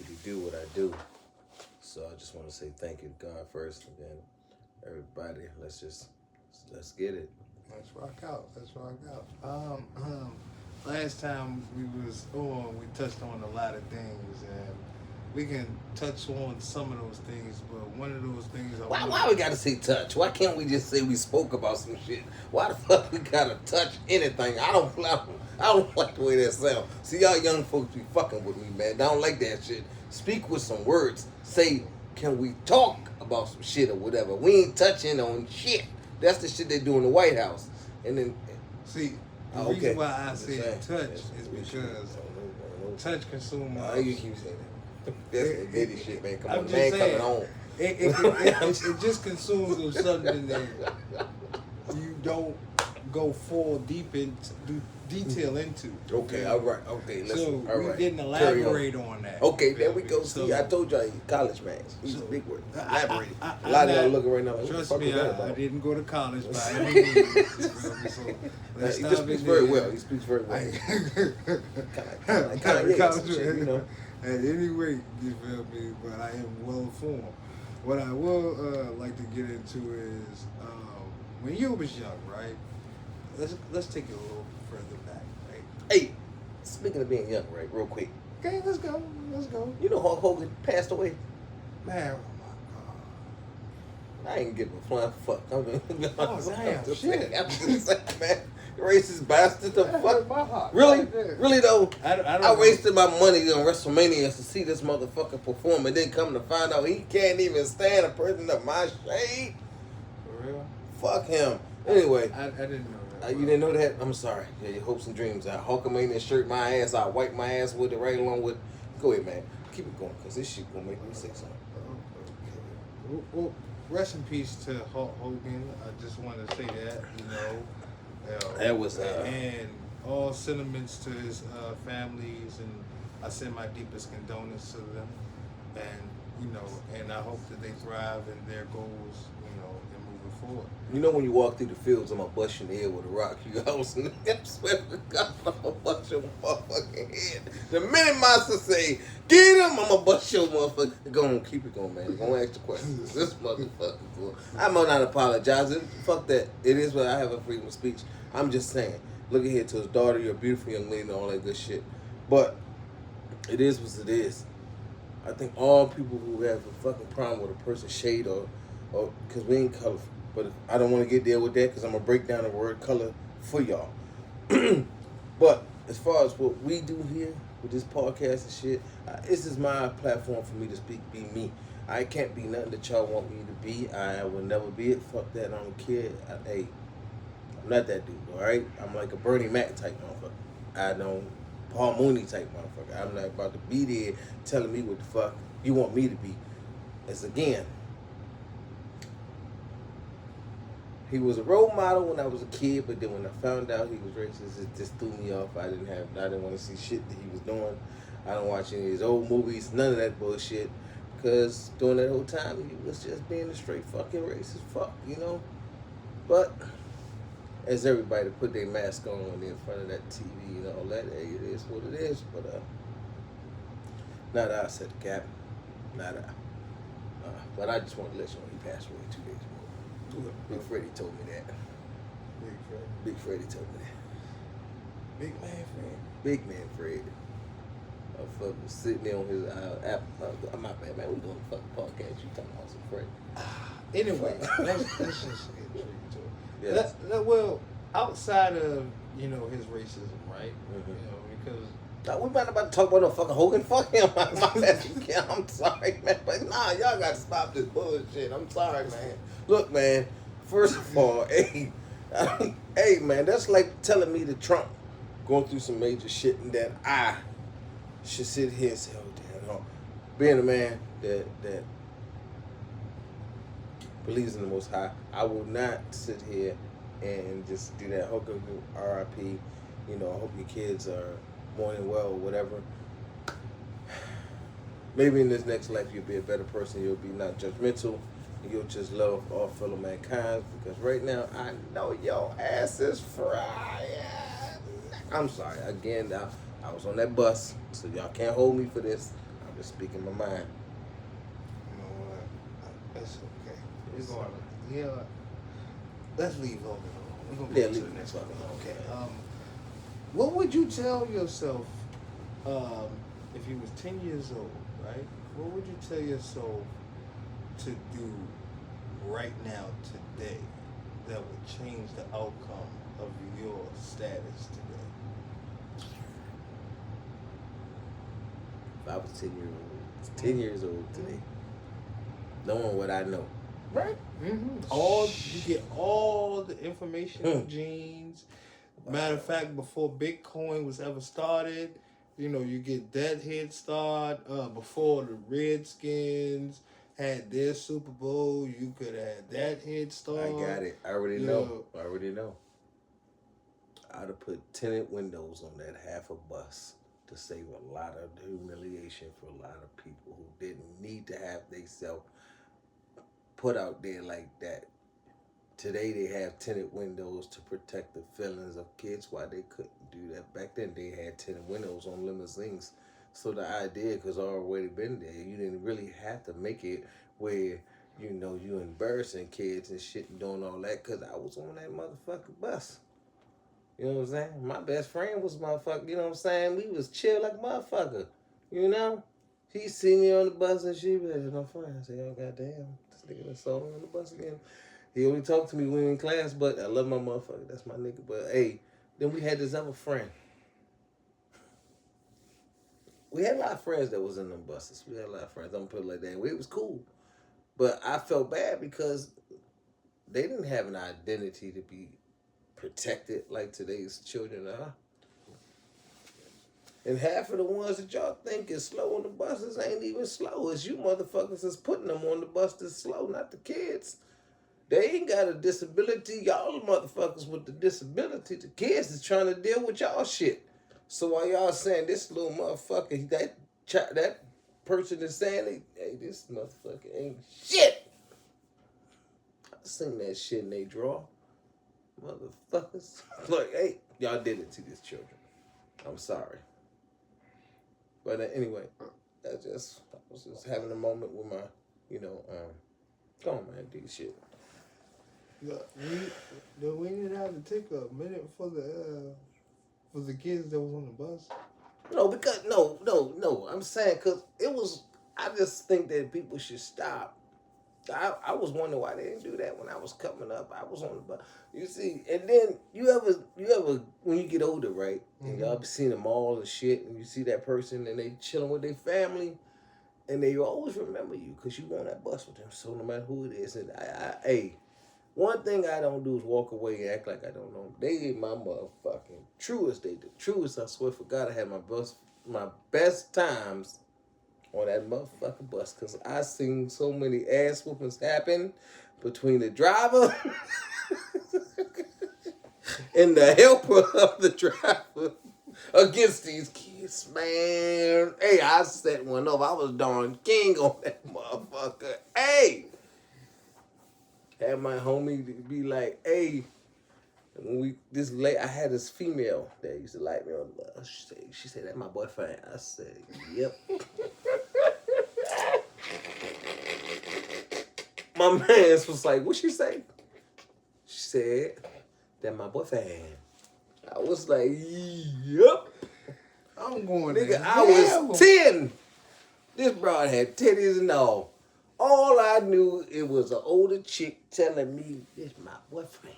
ability to do what I do. So I just want to say thank you to God first, and then everybody. Let's get it. Let's rock out. Last time we was on, we touched on a lot of things, and we can touch on some of those things. But one of those things, Why we gotta say touch? Why can't we just say we spoke about some shit? Why the fuck we gotta touch anything? I don't like the way that sounds. See, y'all young folks be fucking with me, man. I don't like that shit. Speak with some words. Say, can we talk about some shit or whatever? We ain't touching on shit. That's the shit they do in the White House. And then see. The reason why I said touch is because touch consumes. You keep saying that. That's the bitty shit, man. Come on, man, coming on. It just consumes of something that you don't go full deep into detail into. Okay, all right. Okay, listen. So all we right. didn't elaborate on that. Okay, there we go. So, see, I told y'all he's college man. He's a big word. Elaborate. A lot of y'all looking right now like, trust me, I didn't go to college by any means. He just speaks very well. He speaks very well. Kind of you know. At any rate, you feel me? But I am well informed. What I will like to get into is when you was young, right? Let's take it a little further back, right? Hey, speaking of being young, right? Real quick. Okay, let's go. You know Hulk Hogan passed away? Man, I ain't giving a flying fuck. oh damn, shit. I'm just saying, man. Racist bastard, the fuck. My heart. Really? Right, really though? I wasted my money on WrestleMania to see this motherfucker perform, and then come to find out he can't even stand a person of my shade. For real? Fuck him. Anyway. I didn't know that. You didn't know that? I'm sorry. Yeah, your hopes and dreams. I Hulkamania shirt my ass. I wipe my ass with it right along with. Go ahead, man. Keep it going, because this shit gonna make me say something. Okay. Well, rest in peace to Hulk Hogan. I just want to say that, you know. That was and all sentiments to his families, and I send my deepest condolences to them, and I hope that they thrive in their goals, and moving forward. You know when you walk through the fields, I'm gonna bust you in the head with a rock. I swear to God, I'm gonna bust your motherfucking head. The minute Monster say, get him, I'm gonna bust your motherfucker. Go on, keep it going, man. Go ask the questions. This motherfucker cool. I'm not apologizing. Fuck that. It is what I have a freedom of speech. I'm just saying, look at here to his daughter, you're a beautiful young lady and all that good shit. But it is what it is. I think all people who have a fucking problem with a person's shade or because we ain't colorful. But I don't want to get there with that because I'm going to break down the word color for y'all. But as far as what we do here with this podcast and shit, this is my platform for me to speak, be me. I can't be nothing that y'all want me to be. I will never be it. Fuck that. I don't care. Hey, I'm not that dude, all right? I'm like a Bernie Mac type motherfucker. I don't Paul Mooney type motherfucker. I'm not about to be there telling me what the fuck you want me to be. It's again, he was a role model when I was a kid, but then when I found out he was racist, it just threw me off. I didn't want to see shit that he was doing. I don't watch any of his old movies, none of that bullshit. Because during that whole time, he was just being a straight fucking racist fuck, you know? But as everybody put their mask on when they're in front of that TV and all that, hey, it is what it is. But not I, said the cap. Not I. But I just want to let you know he passed away 2 days ago. Big Freddie told me that. Big Freddie told me that. Big man Fred. Big man Fred. Fucking sitting there on his app. My bad, man. We doing a fucking podcast. You talking about some Fred. Anyway, let's just get straight to it. Yeah. Well, outside of, his racism, right? Mm-hmm. Because we might about to talk about no fucking Hogan. Fuck him. I'm sorry, man. But y'all got to stop this bullshit. I'm sorry, man. Look, man. First of all, hey, man, that's like telling me that Trump going through some major shit and that I should sit here and say, oh, damn, no. Being a man that believes in the Most High, I will not sit here and just do that. Hook up RIP. I hope your kids are morning well or whatever. Maybe in this next life you'll be a better person. You'll be not judgmental. You'll just love all fellow mankind. Because right now, I know your ass is fried. I'm sorry. Again, I was on that bus, so y'all can't hold me for this. I'm just speaking my mind. You know what? That's okay. It's- We're going to, yeah. Let's leave over. We're going to Yeah, go to leave the next it. one. Okay. What would you tell yourself if you was 10 years old, right? What would you tell yourself to do right now, today, that would change the outcome of your status today? If I was 10 years old today, knowing what I know. Right. You get all the information on genes. Matter of fact, before Bitcoin was ever started, you get that head start. Before the Redskins had their Super Bowl, you could have that head start. I got it. I already know. I'd have put tinted windows on that half a bus to save a lot of humiliation for a lot of people who didn't need to have themselves put out there like that. Today they have tinted windows to protect the feelings of kids. Why they couldn't do that back then? They had tinted windows on limousines. So the idea, because already been there, you didn't really have to make it where you embarrassing kids and shit and doing all that. Because I was on that motherfucking bus. You know what I'm saying? My best friend was motherfucker. You know what I'm saying? We was chill like a motherfucker. You know? He see me on the bus and she was like, "No fun." I said, "Oh goddamn, this nigga done saw me on the bus again." He only talked to me when we in class, but I love my motherfucker. That's my nigga. But hey, then we had this other friend. We had a lot of friends that was in them buses. We had a lot of friends. I'm gonna put it like that. It was cool. But I felt bad because they didn't have an identity to be protected like today's children are. And half of the ones that y'all think is slow on the buses ain't even slow. It's you motherfuckers that's putting them on the bus that's slow, not the kids. They ain't got a disability. Y'all motherfuckers with the disability. The kids is trying to deal with y'all shit. So while y'all saying this little motherfucker, that person is saying, "Hey, this motherfucker ain't shit." I seen that shit in they draw. Motherfuckers. Like, hey, y'all did it to these children. I'm sorry. But anyway, I was just having a moment with my, come on, man, do shit. We didn't have to take a minute for the kids that was on the bus. No, because no. I'm saying because it was. I just think that people should stop. I was wondering why they didn't do that when I was coming up. I was on the bus. You see, and then you ever when you get older, right? And y'all be seeing the mall and shit, and you see that person and they chilling with their family, and they always remember you because you on that bus with them. So no matter who it is, and hey. One thing I don't do is walk away and act like I don't know them. They ain't my motherfucking truest. They the truest. I swear for God, I had my best times on that motherfucking bus because I seen so many ass whoopings happen between the driver and the helper of the driver against these kids, man. Hey, I set one up. I was Don King on that motherfucker. Hey. Had my homie be like, "Hey, when I had this female that used to like me on the bus. She said, that my boyfriend." I said, "Yep." My man was like, "What she say?" She said, "That my boyfriend." I was like, "Yep." I'm going Nigga, to I was 10. This broad had titties and all. All I knew, it was an older chick telling me, "This my boyfriend."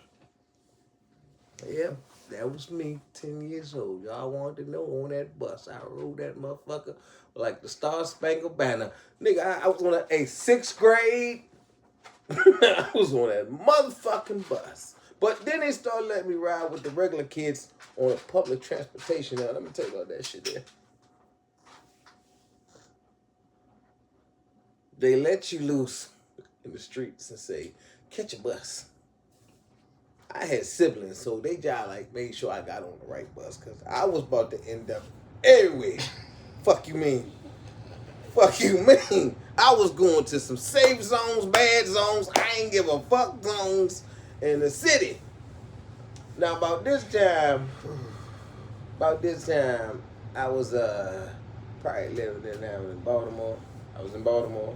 Yep, that was me, 10 years old. Y'all wanted to know on that bus. I rode that motherfucker like the Star Spangled Banner. Nigga, I was on a 6th grade. I was on that motherfucking bus. But then they started letting me ride with the regular kids on a public transportation. Now, let me tell you about that shit there. They let you loose in the streets and say, "Catch a bus." I had siblings, so they just like made sure I got on the right bus because I was about to end up everywhere. Fuck you mean? Fuck you mean? I was going to some safe zones, bad zones, I ain't give a fuck zones in the city. Now about this time, I was probably 11 and now in Baltimore. I was in Baltimore,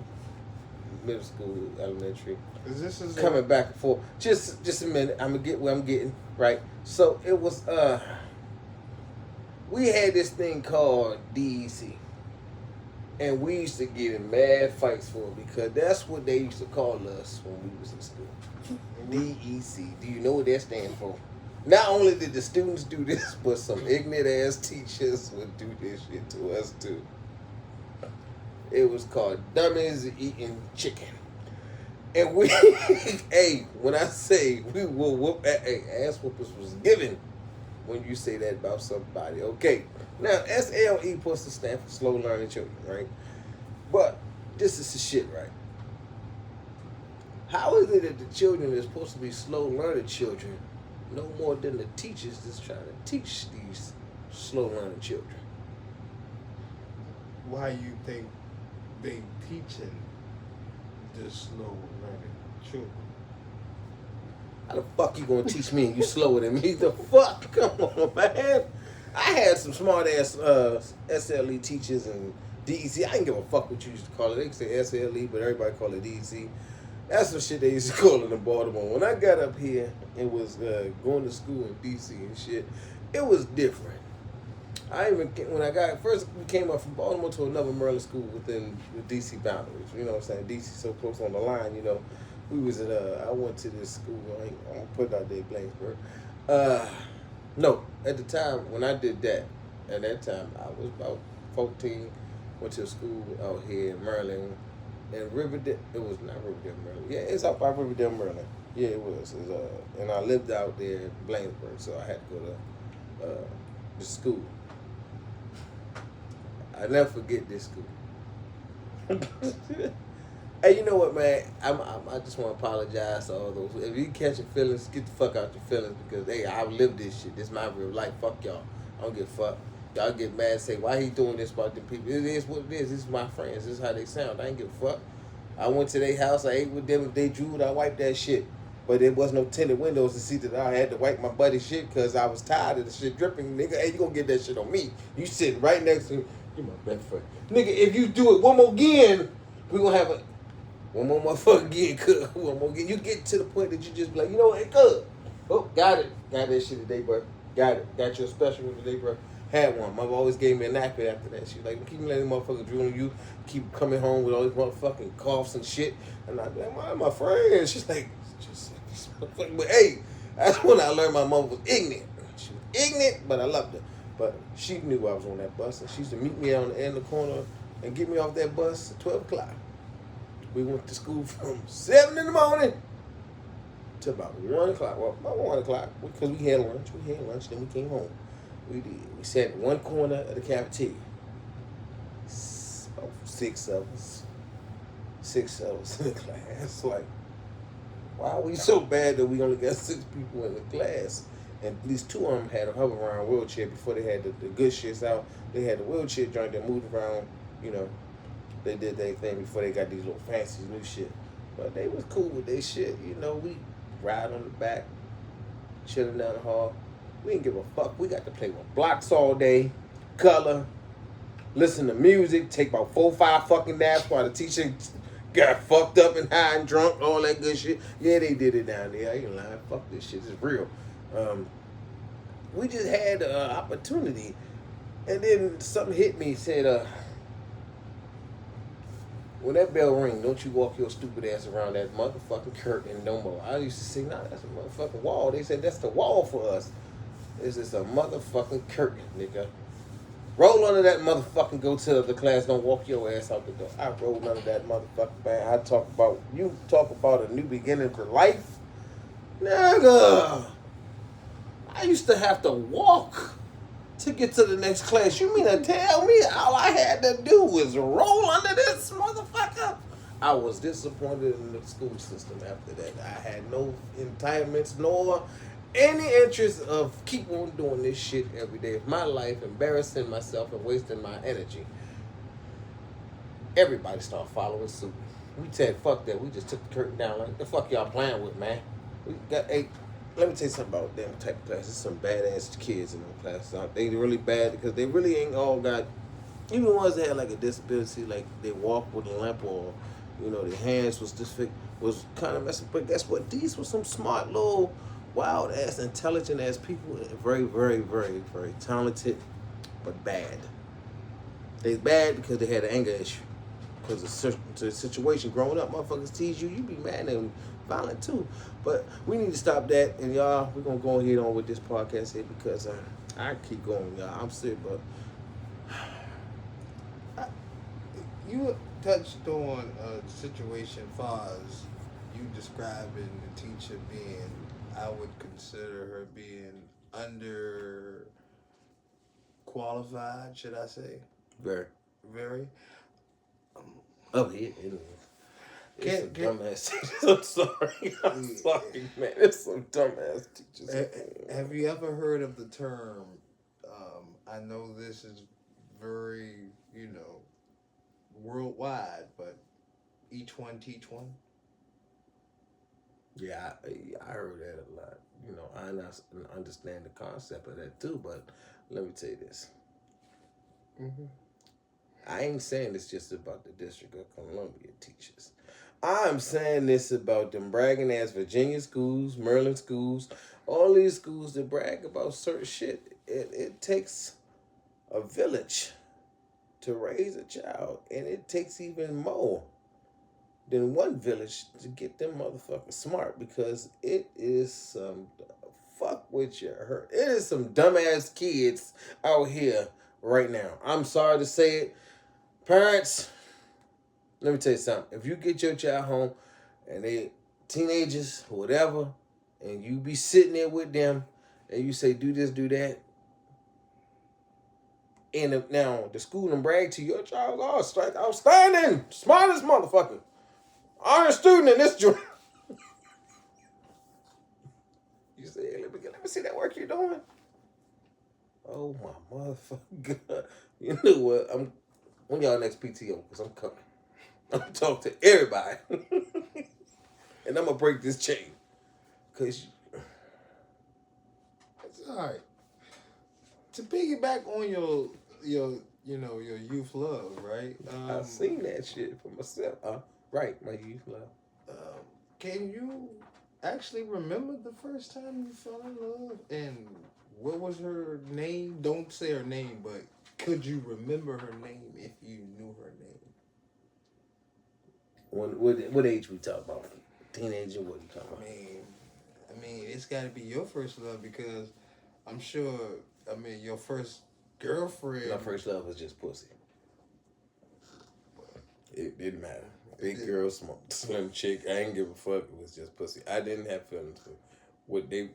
middle school, elementary. Is Coming back and forth. Just a minute. I'm gonna get where I'm getting, right? So it was we had this thing called DEC. And we used to get in mad fights for it because that's what they used to call us when we was in school. DEC. Do you know what that stands for? Not only did the students do this, but some ignorant ass teachers would do this shit to us too. It was called Dummies Eating Chicken. And we, hey, when I say we will whoop, ass whoopers was given when you say that about somebody. Okay. Now, SLE supposed to stand for slow learning children, right? But this is the shit, right? How is it that the children are supposed to be slow learning children no more than the teachers that's trying to teach these slow learning children? Why you think they teaching the slow learning children? How the fuck you gonna teach me and you slower than me? The fuck? Come on, man. I had some smart ass SLE teachers and DEC. I didn't give a fuck what you used to call it. They could say SLE, but everybody call it DEC. That's some shit they used to call it in Baltimore. When I got up here and was going to school in DC and shit, it was different. When I got first, we came up from Baltimore to another Maryland school within the DC boundaries. You know what I'm saying? DC so close on the line. You know, we was at I went to this school. I'm gonna put it out there, Blanksburg. No, at the time when I did that, at that time I was about 14. Went to a school out here in Maryland, in Riverdale. It was not Riverdale, Maryland. Yeah, it's out by Riverdale, Maryland. Yeah, it was. And I lived out there in Blanksburg, so I had to go to the school. I never forget this school. Hey, you know what, man? I just want to apologize to all those. If you catching feelings, get the fuck out your feelings because, hey, I've lived this shit. This is my real life. Fuck y'all. I don't give a fuck. Y'all get mad and say, why he doing this about them people? It is what it is. This is my friends. This is how they sound. I ain't give a fuck. I went to their house. I ate with them. If they drew, I wiped that shit. But there was no tinted windows to see that I had to wipe my buddy's shit because I was tired of the shit dripping. Nigga, hey, you gonna get that shit on me. You sitting right next to me. You're my best friend. Nigga, if you do it one more again, we gonna have one more motherfucker again, cuz. One more again. You get to the point that you just be like, you know what, hey, cuz. Oh, got it. Got that shit today, bro. Got it. Got your special one today, bro. Had one. Mother always gave me a napkin after that. She was like, keep letting motherfuckers drool on you. Keep coming home with all these motherfucking coughs and shit. And I'm like, my friend. She's like, just but hey, that's when I learned my mom was ignorant. She was ignorant, but I loved her. But she knew I was on that bus, and she used to meet me on the end of the corner and get me off that bus at 12 o'clock. We went to school from 7 in the morning to about 1 o'clock. Well, about 1 o'clock, because we had lunch. Then we came home. We did. We sat in one corner of the cafeteria. About 6 of us. 6 of us in the class. Like, why are we so bad that we only got 6 people in the class? And at least 2 of them had a hover around wheelchair before they had the good shits out. They had the wheelchair joint that moved around, you know. They did their thing before they got these little fancy new shit. But they was cool with their shit. You know, we ride on the back, chilling down the hall. We didn't give a fuck. We got to play with blocks all day, color, listen to music, take about 4 or 5 fucking naps while the teacher got fucked up and high and drunk, all that good shit. Yeah, they did it down there. I ain't lying. Fuck this shit. It's real. We just had an opportunity. And then something hit me, said, when that bell ring, don't you walk your stupid ass around that motherfucking curtain no more. I used to say, nah, that's a motherfucking wall. They said, that's the wall for us. This is a motherfucking curtain, nigga. Roll under that motherfucking, go to the class, don't walk your ass out the door. I rolled under that motherfucking, man. You talk about a new beginning for life. Nigga, I used to have to walk to get to the next class. You mean to tell me all I had to do was roll under this motherfucker? I was disappointed in the school system after that. I had no entitlements nor any interest of keep on doing this shit every day of my life, embarrassing myself and wasting my energy. Everybody started following suit. We said, fuck that. We just took the curtain down. Like, the fuck y'all playing with, man? We got let me tell you something about them type of classes. There's some badass kids in them classes. They really bad because they really ain't all got Even the ones that had like a disability, like they walk with a limp or, their hands was disfigured, was kind of messing. But guess what? These were some smart little, wild ass, intelligent ass people. Very, very, very, very talented, but bad. They bad because they had an anger issue. Because the situation growing up, motherfuckers tease you, you be mad and violent too. But we need to stop that. And y'all, we're going to go ahead on with this podcast here because I keep going, y'all. I'm serious, but You touched on a situation far as you describing the teacher being, I would consider her being under qualified, should I say? very. Very. Oh, yeah, it is. It's some Can, dumbass teachers. I'm sorry. I'm sorry, man. It's some dumbass teachers. have you ever heard of the term? I know this is very, worldwide, but each one teach one. Yeah, I heard that a lot. I understand the concept of that too, but let me tell you this. Mm-hmm. I ain't saying this just about the District of Columbia teachers. I'm saying this about them bragging ass Virginia schools, Maryland schools, all these schools that brag about certain shit. It takes a village to raise a child, and it takes even more than one village to get them motherfuckers smart because it is some fuck with your hurt. It is some dumbass kids out here right now. I'm sorry to say it. Parents, let me tell you something. If you get your child home and they teenagers, whatever, and you be sitting there with them and you say, do this, do that, and now the school and brag to your child, oh, strike outstanding, smartest motherfucker, honor student in this joint. You say, hey, let me see that work you're doing. Oh my motherfucker God. You know what? I'm on y'all next PTO because I'm coming. I'm gonna talk to everybody. And I'm gonna break this chain. Cause It's all right. To piggyback on your youth love, right? I've seen that shit for myself. Right, my youth love. Can you actually remember the first time you fell in love? And what was her name? Don't say her name, but could you remember her name if you knew her name? What age we talk about? Teenager? What you talking about? I mean, it's got to be your first love because I'm sure. I mean, your first girlfriend. My first love was just pussy. It didn't matter. Big girl, slim chick. I ain't give a fuck. It was just pussy. I didn't have feelings for what they.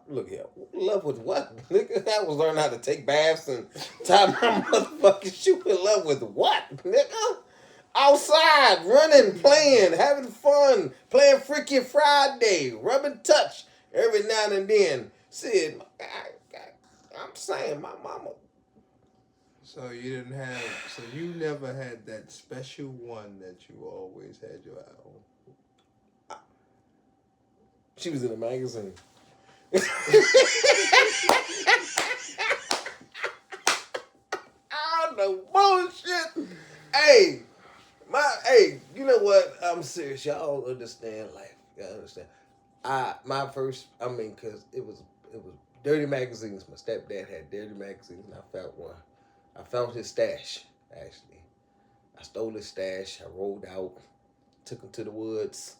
Look here. Love with what? Nigga, I was learning how to take baths and tie my motherfucking shoe. In love with what, nigga? Outside, running, playing, having fun, playing Freaky Friday, rubbing touch every now and then. Sid, I'm saying my mama. So you didn't have. So you never had that special one that you always had your eye on. She was in a magazine. I don't know bullshit. Hey, you know what? I'm serious. Y'all understand life. Y'all understand. Cause it was dirty magazines. My stepdad had dirty magazines, and I found one. I found his stash. Actually, I stole his stash. I rolled out, took him to the woods,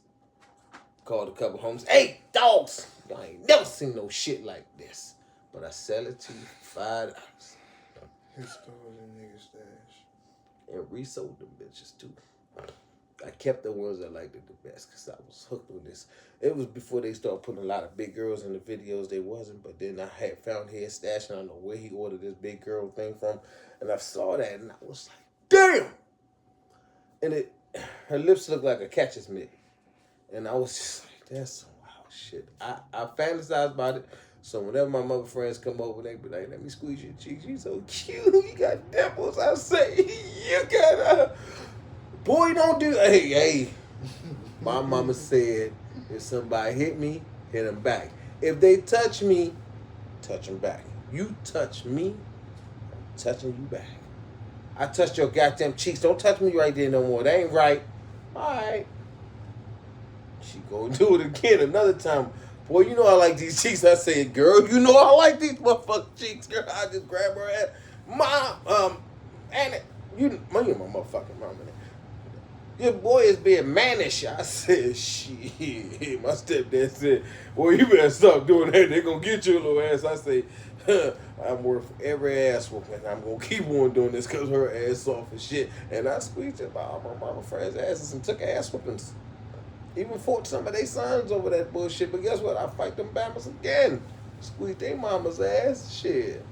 called a couple homies. Hey, dogs! Y'all ain't never seen no shit like this. But I sell it to you for $5. He stole the nigga stash. And resold them bitches too. I kept the ones I liked it the best because I was hooked on this. It was before they started putting a lot of big girls in the videos. They wasn't, but then I had found his stash and I don't know where he ordered this big girl thing from. And I saw that and I was like, damn! And her lips looked like a catcher's mitt. And I was just like, that's some wild shit. I fantasize about it. So whenever my mother friends come over, they be like, let me squeeze your cheeks. You so cute. You got dimples. I say, you got boy, don't do that. Hey. My mama said, if somebody hit me, hit them back. If they touch me, touch them back. You touch me, I'm touching you back. I touched your goddamn cheeks. Don't touch me right there no more. That ain't right. All right. She go do it again another time. Boy, you know I like these cheeks. I say, girl, you know I like these motherfucking cheeks, girl. I just grab her ass. Mom, and you my motherfucking mom. Your boy is being mannish. I said, shit. My stepdad said, well, you better stop doing that. They're going to get your little ass. I say, I'm worth every ass whooping. I'm going to keep on doing this because her ass soft as shit. And I squeezed it by all my mama friends' asses and took ass whoopings. Even fought some of their sons over that bullshit. But guess what? I fight them bammers again. Squeeze their mama's ass. Shit.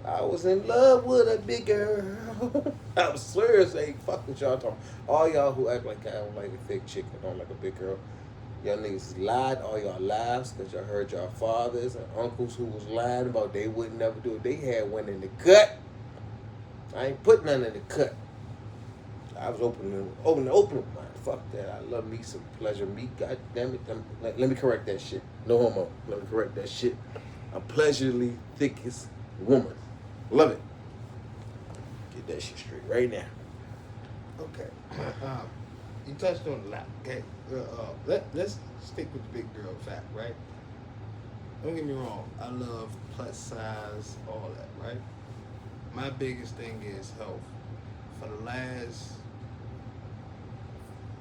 I was in love with a big girl. I was serious. Hey, fuck what y'all talking. All y'all who act like I don't like a thick chick and don't like a big girl, y'all niggas lied all y'all lives because y'all heard y'all fathers and uncles who was lying about they would never do it. They had one in the cut. I ain't put none in the cut. I was open. Fuck that. I love me some pleasure meat. God damn it. Let me correct that shit. No homo. Let me correct that shit. I'm pleasurably thickest woman. Love it. Get that shit straight right now. Okay. You touched on a lot. Okay. Let's stick with the big girl fact, right? Don't get me wrong. I love plus size, all that, right? My biggest thing is health. For the last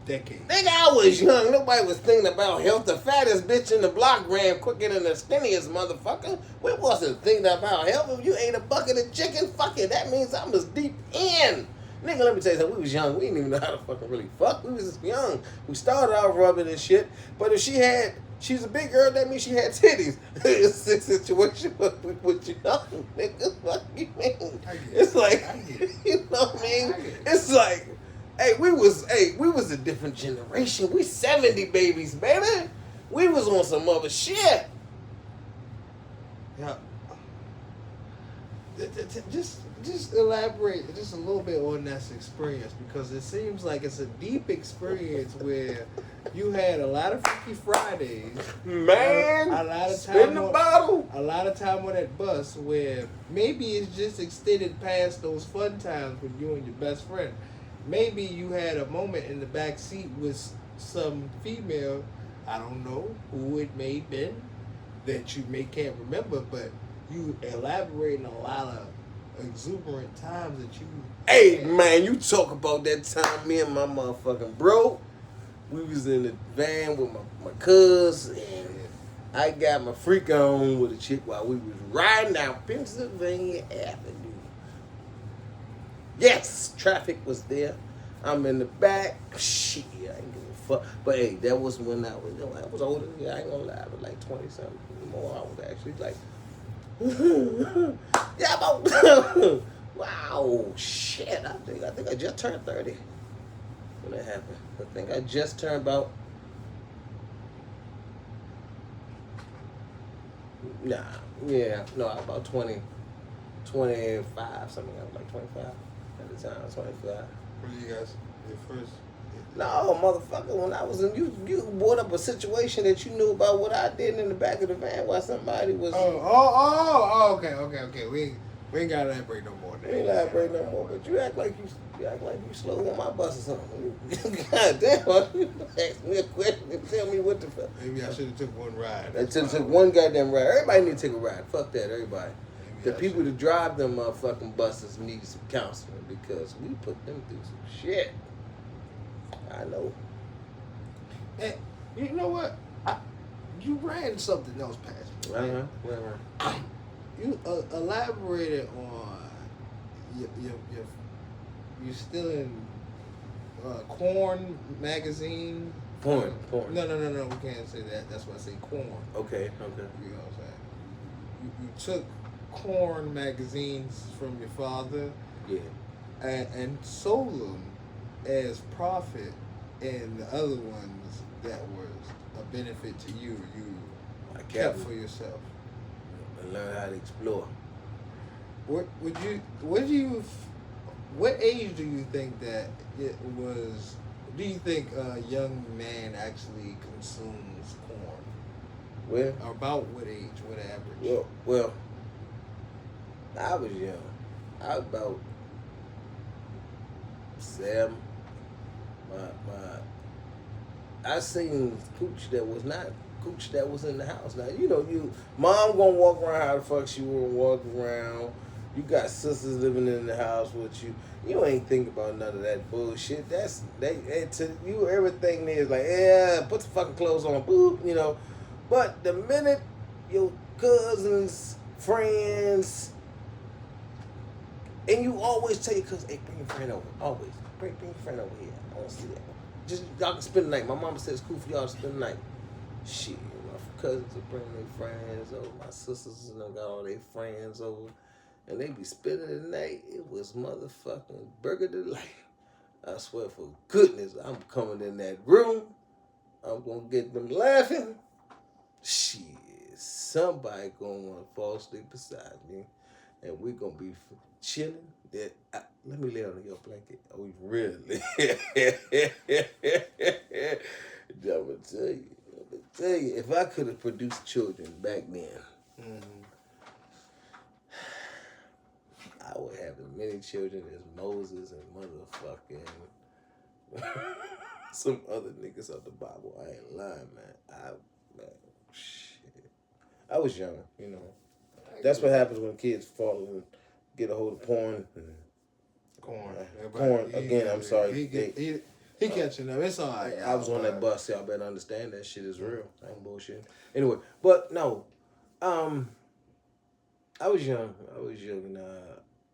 decade. Nigga, I was young. Nobody was thinking about health. The fattest bitch in the block ran quicker than the skinniest motherfucker. We wasn't thinking about health. If you ate a bucket of chicken, fuck it. That means I was deep in. Nigga, let me tell you something. We was young. We didn't even know how to fucking really fuck. We was just young. We started out rubbing and shit. But if she's a big girl, that means she had titties. It's a situation with you young niggas. What you mean? It's like, you know what I mean? It's like, hey, we was a different generation. We 70 babies, baby. We was on some other shit. Yeah. Just elaborate just a little bit on that experience, because it seems like it's a deep experience where you had a lot of Freaky Fridays. Man, a lot of spin time the bottle. A lot of time on that bus where maybe it's just extended past those fun times with you and your best friend. Maybe you had a moment in the back seat with some female, I don't know who it may have been, that you can't remember, but you elaborating a lot of exuberant times that you. Hey man, you talk about that time me and my motherfucking bro, we was in the van with my cuz, and I got my freak on with a chick while we was riding down Pennsylvania Avenue. Yes, traffic was there. I'm in the back. Shit, I ain't give a fuck. But hey, that was when I was older. Yeah, I ain't gonna lie, I was like 20 something more. I was actually like, yeah, but wow, shit. I think I just turned 30 when that happened. I think I just turned about. About 20, 25, something. I was like 25 at the time, 25. Were you guys your first? No, motherfucker, when I was in, you brought up a situation that you knew about what I did in the back of the van while somebody was. Okay. We ain't gotta elaborate no more. We ain't elaborate no more, but you act like you slow on my bus or something. God damn, you ask me a question and tell me what the fuck. Maybe I should have took one ride. I took one goddamn ride. Everybody need to take a ride. Fuck that, everybody. The people that drive them motherfucking buses need some counseling because we put them through some shit. I know. And you know what? You ran something else past me. Uh-huh. You elaborated on you still in Corn magazine. Porn. No. We can't say that. That's why I say corn. Okay. You know what I'm saying? You took Corn magazines from your father. Yeah. And sold them as profit, and the other ones that was a benefit to you kept for yourself. And learn how to explore. What age do you think that it was? Do you think a young man actually consumes porn? Well, About what age? What average? Well, I was young. I was about Sam, I seen cooch that was not cooch that was in the house. Now you mom gonna walk around how the fuck she wanna walk around. You got sisters living in the house with you. You ain't think about none of that bullshit. That's to you everything there is like, yeah, put the fucking clothes on, boop. But the minute your cousins, friends, and you always tell your cousin, hey, bring your friend over. Always. Bring your friend over here. I want to see that. Just y'all can spend the night. My mama said it's cool for y'all to spend the night. Shit, my cousins are bringing their friends over. My sisters and them got all their friends over. And they be spending the night. It was motherfucking burger delight. I swear for goodness, I'm coming in that room. I'm going to get them laughing. Shit, somebody going to want to fall asleep beside me. And we going to be chilling. Let me lay on your blanket. Oh, really? I'm going to tell you, if I could have produced children back then, I would have as many children as Moses and motherfucking some other niggas out the Bible. I ain't lying, man. Shit. I was young, That's what happens when kids fall and get a hold of porn. Porn again. I'm sorry. He catching them. It's all right. I was on that bus. Y'all better understand that shit is real. I ain't bullshit. Anyway, but no, I was young.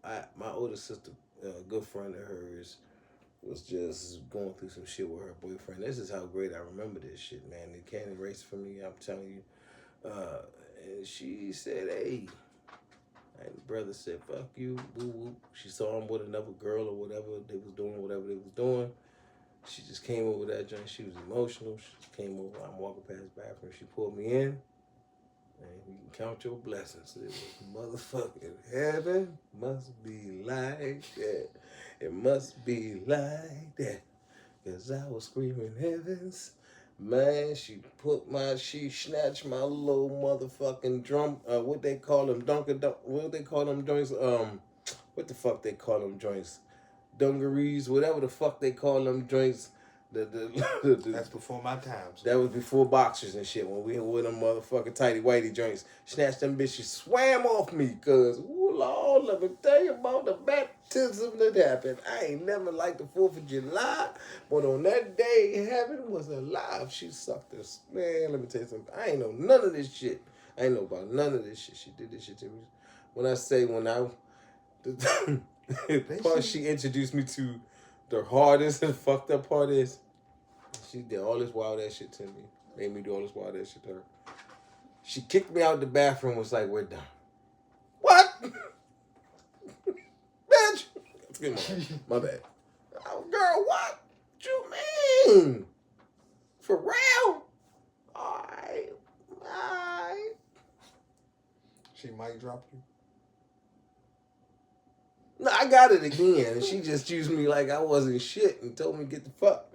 And my older sister, a good friend of hers, was just going through some shit with her boyfriend. This is how great I remember this shit, man. It can't erase from me. I'm telling you. And she said, "Hey." And the brother said, "Fuck you, woo woo." She saw him with another girl or whatever they was doing. She just came over that joint. She was emotional. She just came over. I'm walking past the bathroom. She pulled me in. And you can count your blessings. It was motherfucking heaven. Must be like that. It must be like that. Cause I was screaming heavens. Man, she snatched my little motherfucking drum. What they call them? What they call them joints? What the fuck they call them joints? Dungarees, whatever the fuck they call them joints. That's before my time. So. That was before boxers and shit. When we were with them motherfucking tighty whitey joints, snatched them bitches, swam off me. Cause, ooh Lord, let me tell you about the baptism that happened. I ain't never liked the 4th of July, but on that day, heaven was alive. She sucked us. Man, let me tell you something. I ain't know none of this shit. I ain't know about none of this shit. She did this shit to me. The part she introduced me to, the hardest and fucked up part is, she did all this wild ass shit to me. Made me do all this wild ass shit to her. She kicked me out the bathroom, was like, "We're done." What? Bitch! Excuse me, my bad. Oh, girl, what you mean? For real? Alright. She might drop you. No, I got it again. And she just used me like I wasn't shit and told me to get the fuck.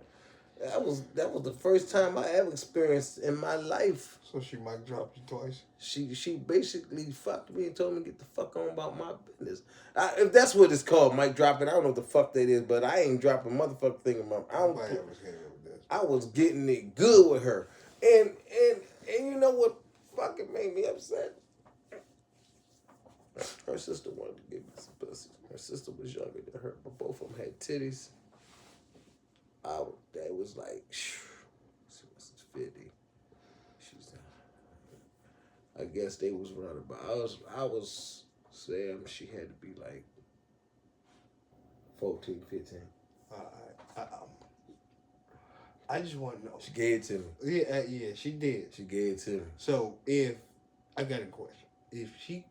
That was the first time I ever experienced in my life. So she might drop you twice? She basically fucked me and told me to get the fuck on about my business. If that's what it's called, mic dropping, I don't know what the fuck that is, but I ain't dropping motherfucking thing in my I was getting it good with her. And you know what fucking made me upset? Her sister wanted to give me some pussy. Her sister was younger than her, but both of them had titties. That was like, she was 50. She's, I guess they was running, but I was saying she had to be like 14, 15. I just want to know. She gave it to me. Yeah, she did. She gave it to me. So I got a question. If she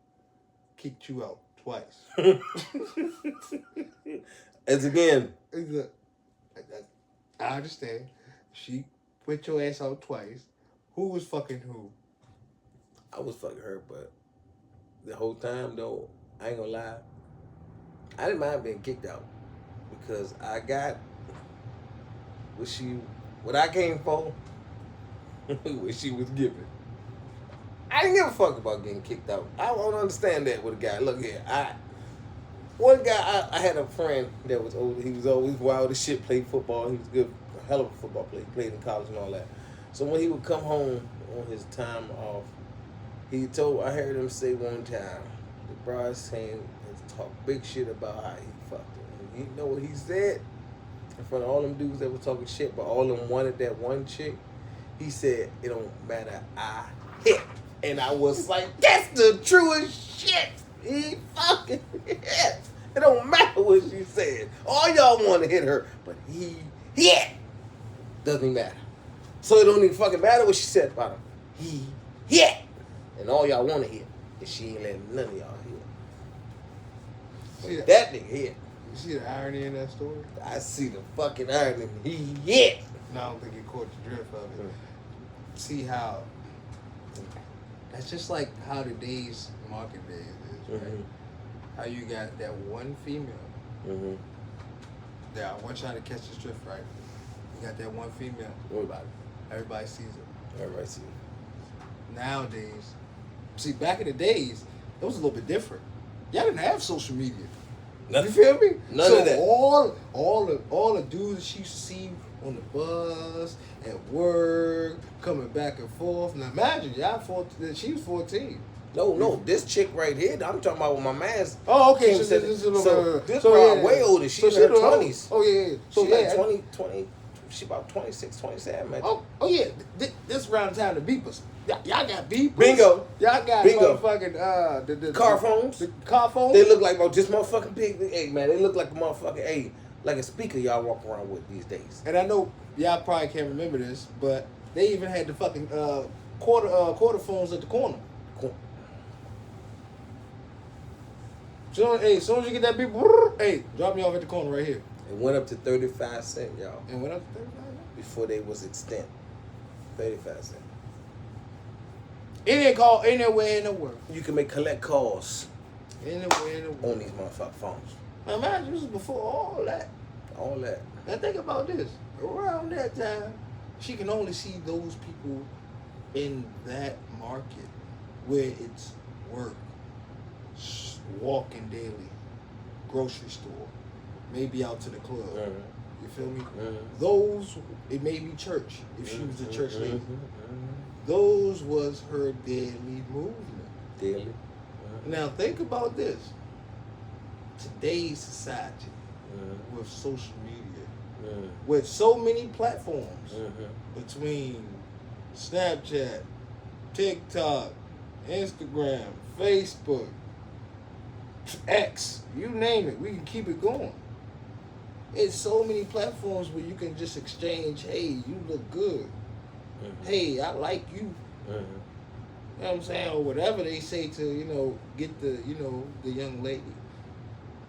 kicked you out twice. As again. I understand. She put your ass out twice. Who was fucking who? I was fucking her, but the whole time though, I ain't gonna lie, I didn't mind being kicked out because I got what I came for, what she was giving. I didn't give a fuck about getting kicked out. I won't understand that with a guy. Look here, One guy, I had a friend that was old. He was always wild as shit, played football. He was good, a hell of a football player. He played in college and all that. So when he would come home on his time off, I heard him say one time, the bride saying and talk big shit about how he fucked her. And you know what he said? In front of all them dudes that was talking shit, but all of them wanted that one chick. He said, it don't matter, I hit. And I was like, that's the truest shit. He fucking hit. It don't matter what she said. All y'all want to hit her, but he hit. Doesn't matter. So it don't even fucking matter what she said about him. He hit. And all y'all want to hit. And she ain't letting none of y'all hit. But that nigga hit. You see the irony in that story? I see the fucking irony. He hit. No, I don't think he caught the drift of it. See how that's just like how today's market days is, right? Mm-hmm. How you got that one female. Mm-hmm. Yeah, I want y'all to catch this drift, right? You got that one female. What about it? Everybody sees it. Everybody see it. Nowadays, see, back in the days, it was a little bit different. Y'all didn't have social media. Nothing. You feel me? None of that. All the dudes that she used to see on the bus, at work, coming back and forth. Now imagine, she was 14. No, this chick right here, I'm talking about with my man's. Oh, okay. So this so girl yeah. way older. She's in her 20s. Oh, yeah. So She like 20, she about 26, 27, man. Oh yeah. This round time the beepers. Y'all got beepers. Bingo. Y'all got Bingo. motherfucking the Car phones. The car phones. They look like just motherfucking big. Hey, man, they look like a motherfucking, like a speaker y'all walk around with these days. And I know y'all probably can't remember this, but they even had the fucking quarter phones at the corner. So, hey, as soon as you get that beep, hey, drop me off at the corner right here. It went up to 35 cents, y'all. And went up to 35. Before they was extinct. 35 cents. Ain't nowhere in the world. You can collect calls Anywhere in the world. on these motherfucking phones. Now imagine this was before all that. All that. Now think about this. Around that time, she can only see those people in that market where it's work, walking daily, grocery store, maybe out to the club. Mm-hmm. You feel me? Mm-hmm. Those, it may be church, if she was a church lady. Mm-hmm. Those was her daily movement. Daily. Mm-hmm. Now think about this. Today's society, Mm-hmm. with social media, Mm-hmm. with so many platforms, Mm-hmm. between Snapchat, TikTok, Instagram, Facebook, X, you name it, we can keep it going. It's so many platforms where you can just exchange, hey, you look good. Mm-hmm. Hey, I like you. Mm-hmm. You know what I'm saying? Or whatever they say to, get the young lady.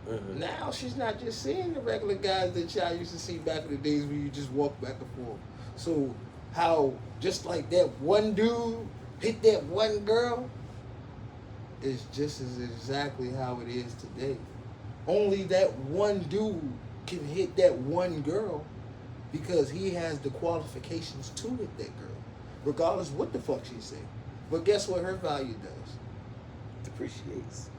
Mm-hmm. Now she's not just seeing the regular guys that y'all used to see back in the days where you just walk back and forth. So how just like that one dude hit that one girl is just as exactly how it is today. Only that one dude can hit that one girl because he has the qualifications to hit that girl, regardless what the fuck she say. But guess what her value does? Depreciates.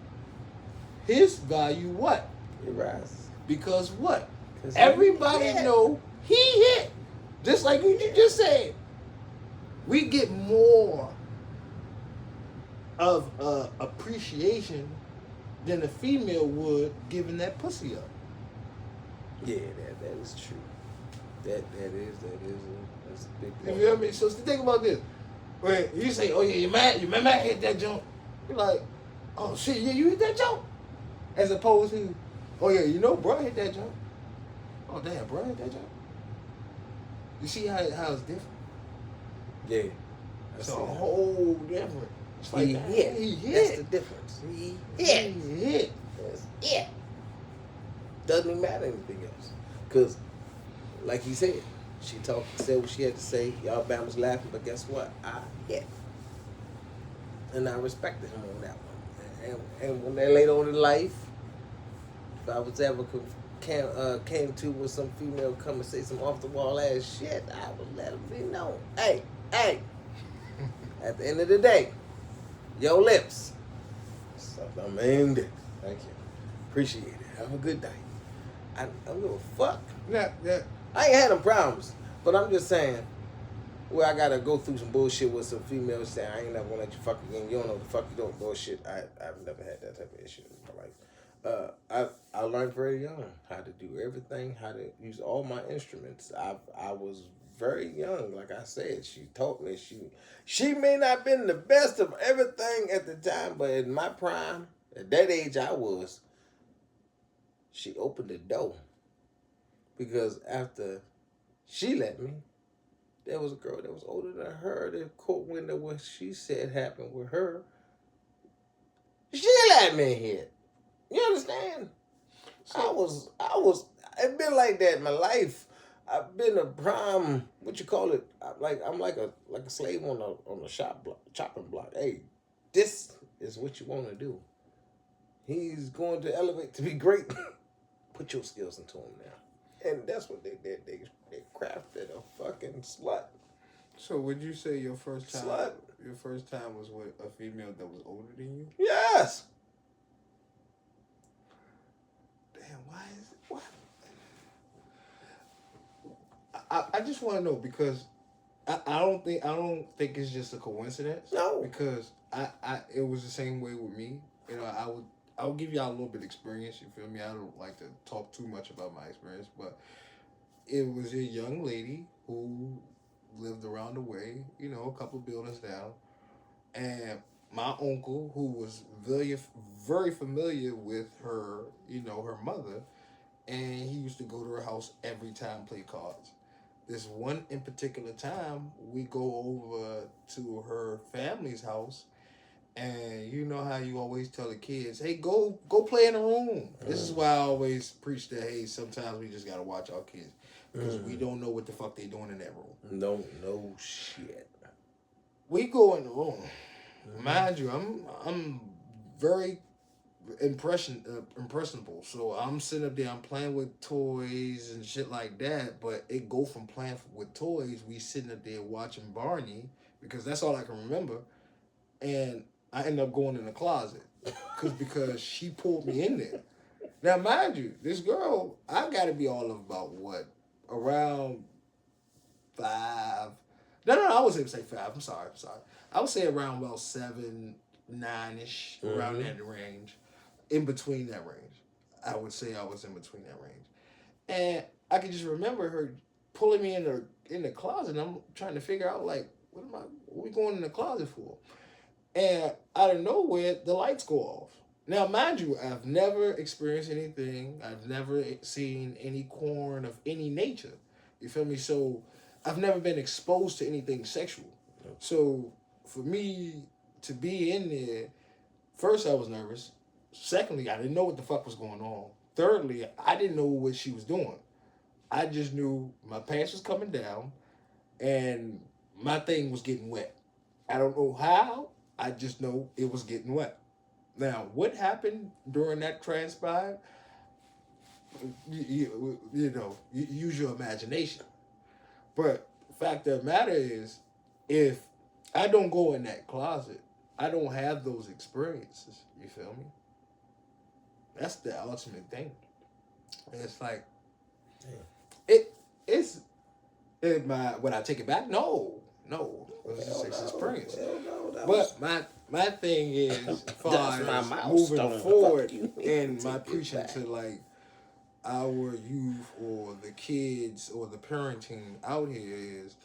His value what? It rises. Because what? 'Cause Everybody he hit. know he hit. Just like you just said. We get more of appreciation than a female would giving that pussy up. Yeah, that is true. That's a big You point. feel me? So think about this. When you say, oh yeah, your man hit that jump. You're like, oh shit, yeah, you hit that jump. As opposed to, oh yeah, bro hit that jump. Oh damn, bro hit that jump. You see how it's different? Yeah. It's a whole different. It's like He hit. He hit. That's the difference. He hit. He hit. That's it. Doesn't even matter anything else. Because, like he said, she said what she had to say. Y'all Bama's laughing, but guess what? I hit. And I respected him on that one. And when they later on in life, if I was ever came to with some female come and say some off the wall ass shit, I would let them be known. Hey. At the end of the day, your lips. Something I mean. Thank you. Appreciate it. Have a good day. I don't give a fuck. Yeah, yeah. I ain't had them problems, but I'm just saying. Well, I gotta go through some bullshit with some females saying I ain't never gonna let you fuck again. You don't know the fuck you doing bullshit. I've never had that type of issue in my life. I learned very young how to do everything, how to use all my instruments. I was very young, like I said. She taught me. She may not have been the best of everything at the time, but in my prime, at that age I was, she opened the door. Because after she let me, there was a girl that was older than her. The court window, what she said happened with her, she let me hit. You understand? So, I was. It's been like that in my life. I've been a prime. What you call it? I'm like a slave on a chopping block. Hey, this is what you want to do. He's going to elevate to be great. Put your skills into him now. And that's what they did. They crafted a fucking slut. So would you say your first time? Slut. Your first time was with a female that was older than you? Yes. Damn, why is it? What? I just want to know because I don't think it's just a coincidence. No. Because it was the same way with me. You know, I'll give y'all a little bit of experience. You feel me? I don't like to talk too much about my experience, but it was a young lady who lived around the way, you know, a couple of buildings down, and my uncle, who was very, very familiar with her, you know, her mother, and he used to go to her house every time play cards. This one in particular time, we go over to her family's house. And you know how you always tell the kids, hey, go play in the room. This is why I always preach that, hey, sometimes we just got to watch our kids. Because we don't know what the fuck they doing in that room. No shit. We go in the room. Mind you, I'm very impressionable. So I'm sitting up there, I'm playing with toys and shit like that. But it go from playing with toys, we sitting up there watching Barney. Because that's all I can remember. And I ended up going in the closet because she pulled me in there. Now, mind you, this girl, I got to be all of about what? Around 5. No, I wasn't say 5. I'm sorry. I would say around about 7, 9-ish, around that range. In between that range. I would say I was in between that range. And I could just remember her pulling me in the closet. And I'm trying to figure out, like, what we going in the closet for? And out of nowhere, the lights go off. Now, mind you, I've never experienced anything. I've never seen any corn of any nature. You feel me? So, I've never been exposed to anything sexual. So, for me to be in there, first, I was nervous. Secondly, I didn't know what the fuck was going on. Thirdly, I didn't know what she was doing. I just knew my pants was coming down and my thing was getting wet. I don't know how. I just know it was getting wet. Now, what happened during that transpired? You know, use your imagination. But the fact of the matter is, if I don't go in that closet, I don't have those experiences. You feel me? That's the ultimate thing. And it's like, would I take it back? No. It was just an experience. But my thing is, as far as moving forward in my preaching to like our youth or the kids or the parenting out here is,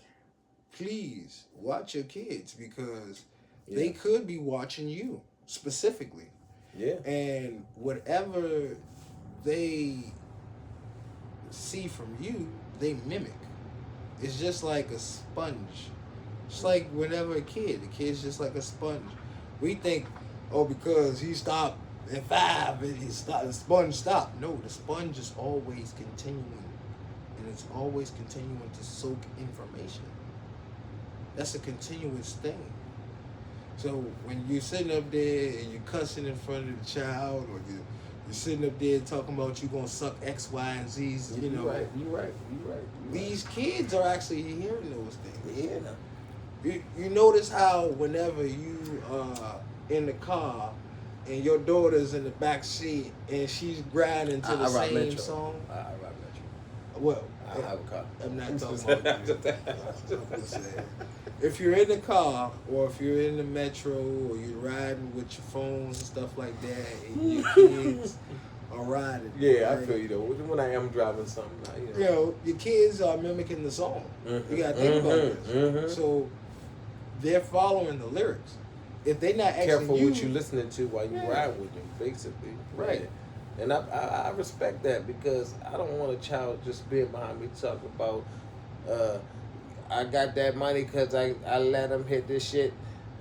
please watch your kids because they could be watching you specifically. Yeah. And whatever they see from you, they mimic. It's just like a sponge. It's like whenever the kid's just like a sponge. We think, because he stopped at 5 and the sponge stopped. No, the sponge is always continuing. And it's always continuing to soak information. That's a continuous thing. So when you're sitting up there and you're cussing in front of the child, or you're sitting up there talking about you gonna suck X, Y, and Z's, you know. You're right. These kids are actually hearing those things. Yeah. You notice how whenever you are in the car and your daughter's in the back seat and she's grinding to the I ride same Metro. song. I ride Metro. Well, I have a car. I'm not talking about you. I'm just saying. If you're in the car or if you're in the metro or you're riding with your phones and stuff like that and your kids are riding. Yeah, right? I feel you though. When I am driving something, You know, your kids are mimicking the song. Mhm. You gotta think about this. Mhm. So they're following the lyrics. If they're not asking careful you, what you listening to while you ride with them, basically. Right. And I respect that because I don't want a child just being behind me talking about, I got that money because I let them hit this shit.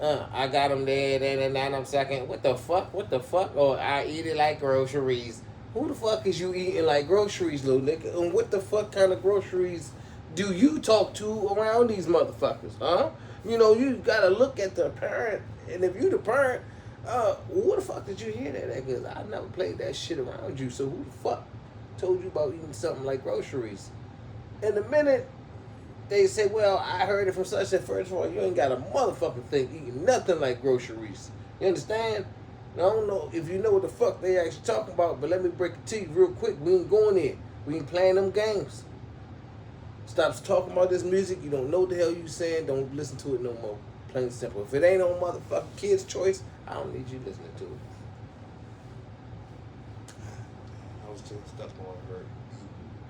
I got them there, and now I'm second. What the fuck? What the fuck? Or I eat it like groceries. Who the fuck is you eating like groceries, little nigga? And what the fuck kind of groceries do you talk to around these motherfuckers, huh? You know, you gotta look at the parent, and if you the parent, what the fuck did you hear that? Because I never played that shit around you, so who the fuck told you about eating something like groceries? And the minute they say, well, I heard it from such and first of all, you ain't got a motherfucking thing eating nothing like groceries. You understand? I don't know if you know what the fuck they actually talking about, but let me break it to you real quick. We ain't going there. We ain't playing them games. Stop talking about this music. You don't know what the hell you saying. Don't listen to it no more. Plain and simple. If it ain't on motherfucking Kids' Choice, I don't need you listening to it. I was just stuck on her